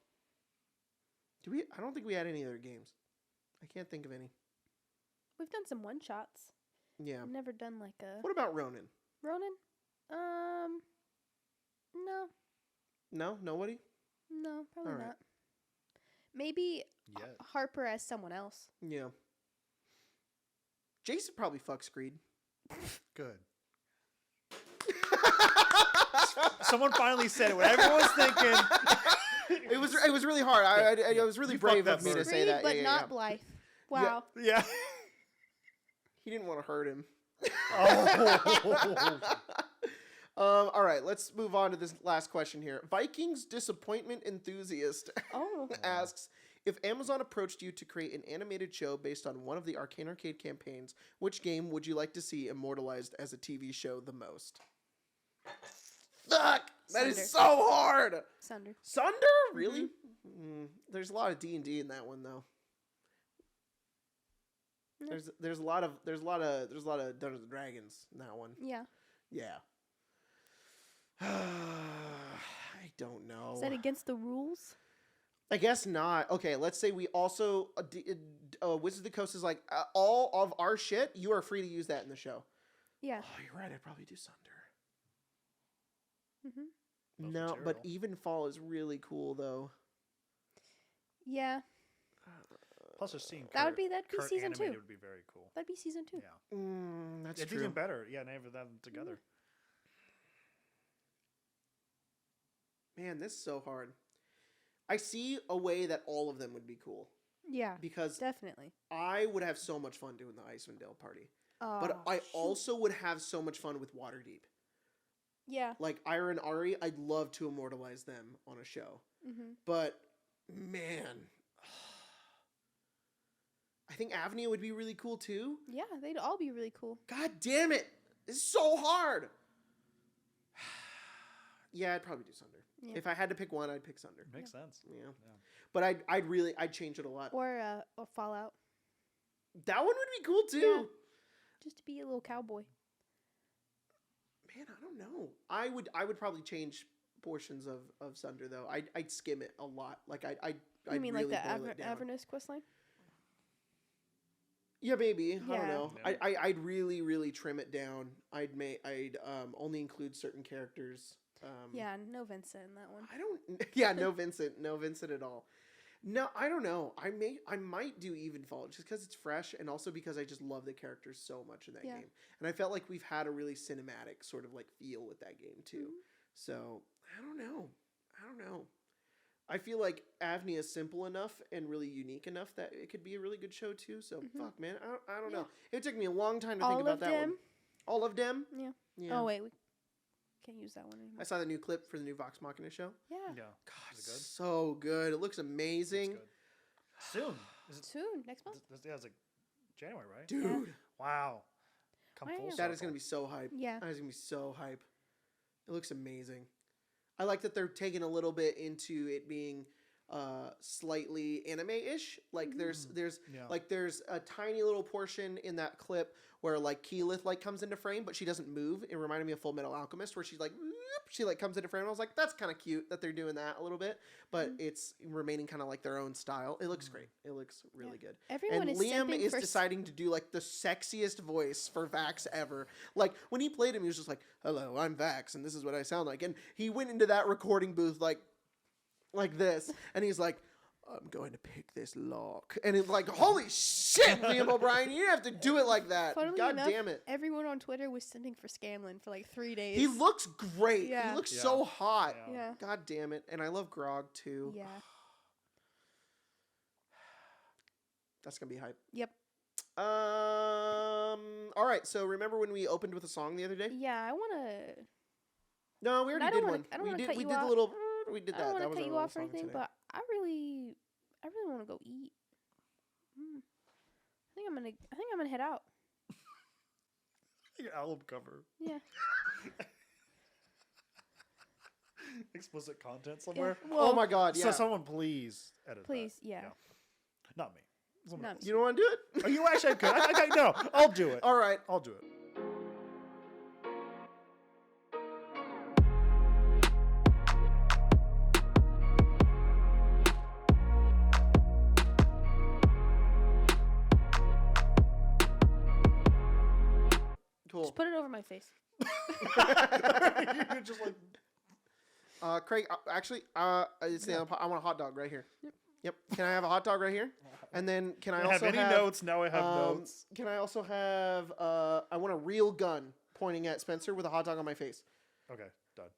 I don't think we had any other games. I can't think of any. We've done some one shots. Yeah. I've never done like a. What about Ronin? Ronin? No. No? Nobody? No, probably All right. not. Maybe Yet. Harper as someone else. Yeah. Jason probably fucks Screed. Good. Someone finally said it. What everyone's thinking. It was really hard. I was really brave of me to say that. But Yeah, not yeah. Blythe. Wow. Yeah. He didn't want to hurt him. Oh. All right, let's move on to this last question here. Vikings Disappointment Enthusiast asks, if Amazon approached you to create an animated show based on one of the Arcane Arcade campaigns, which game would you like to see immortalized as a TV show the most? Fuck! That is so hard! Sunder. Sunder? Really? There's a lot of D&D in that one, though. No. There's a lot of Dungeons and Dragons in that one. Yeah. Yeah. I don't know. Is that against the rules? I guess not. Okay, let's say we also Wizards of the Coast is like all of our shit. You are free to use that in the show. Yeah. Oh, you're right. I'd probably do Sunder. Mm-hmm. No, but Evenfall is really cool though. Yeah. Plus, just seeing that'd be Kurt season 2. Would be very cool. That'd be season 2. Yeah. That's it's true. even better. Yeah, never them together. Man, this is so hard. I see a way that all of them would be cool. Yeah. Because definitely. I would have so much fun doing the Icewind Dale party. But Oh, I also would have so much fun with Waterdeep. Yeah. Like Ira and Ari, I'd love to immortalize them on a show. Mm-hmm. But man, I think Avnia would be really cool too. Yeah, they'd all be really cool. God damn it. It's so hard. Yeah, I'd probably do Sunder. Yeah. If I had to pick one, I'd pick Sunder. Makes sense. Yeah. But I'd change it a lot. Or Fallout. That one would be cool too. Yeah. Just to be a little cowboy. Man, I don't know. I would probably change portions of Sunder though. I'd skim it a lot. Like I'd You mean really like the boil it down. Avernus questline? Yeah, maybe. I don't Yeah. know. Yeah. I'd really trim it down. I'd only include certain characters. Yeah, no Vincent in that one. I don't. Yeah, no Vincent. No Vincent at all. No, I don't know. I might do Evenfall just because it's fresh, and also because I just love the characters so much in that game. And I felt like we've had a really cinematic sort of like feel with that game too. Mm-hmm. So I don't know. I feel like Avnia is simple enough and really unique enough that it could be a really good show too. So fuck, man. I don't know. It took me a long time to think about that one. All of them. Yeah. Oh wait, we can't use that one anymore. I saw the new clip for the new Vox Machina show. Yeah. Yeah. God, Is it good? so good. It looks amazing. It's good. Soon. Is it? Soon, next month. Yeah, it's like January, right? Dude. Wow. Come I full know. circle. That is going to be so hype. Yeah. That is going to be so hype. It looks amazing. I like that they're taking a little bit into it being slightly anime-ish. Like there's there's a tiny little portion in that clip where like Keyleth like comes into frame, but she doesn't move. It reminded me of Full Metal Alchemist, where she's like she like comes into frame. And I was like, that's kind of cute that they're doing that a little bit, but it's remaining kind of like their own style. It looks great. It looks really good. Everyone and is Liam is for deciding to do like the sexiest voice for Vax ever. Like when he played him, he was just like, "Hello, I'm Vax, and this is what I sound like." And he went into that recording booth like this, and he's like, "I'm going to pick this lock," and it's like, "Holy shit, Liam O'Brien, you didn't have to do it like that." Funnily God enough, damn it! Everyone on Twitter was sending for Scanlan for like 3 days. He looks great. Yeah. He looks so hot. Yeah. God damn it! And I love Grog too. Yeah. That's gonna be hype. Yep. All right. So remember when we opened with a song the other day? Yeah, I want to. No, we already did one. I don't We want to did. cut We you did off. the little. We did I that. don't That want was to our cut you little off or song anything, today. but I really want to go eat. I think I'm gonna head out. Your album cover. Yeah. Explicit content somewhere. Yeah. Oh my God! Yeah. So someone please edit. Please, that. yeah. Not me. Someone Not else. me. You don't want to do it? Oh, you actually could. Okay, no, I'll do it. All right. I'll do it. Cool. Just put it over my face. You're just like. Craig, actually, it's the I want a hot dog right here. Yep. Can I have a hot dog right here? And then can I I also have any notes? Now I have notes. Can I also have? I want a real gun pointing at Spencer with a hot dog on my face. Okay, done.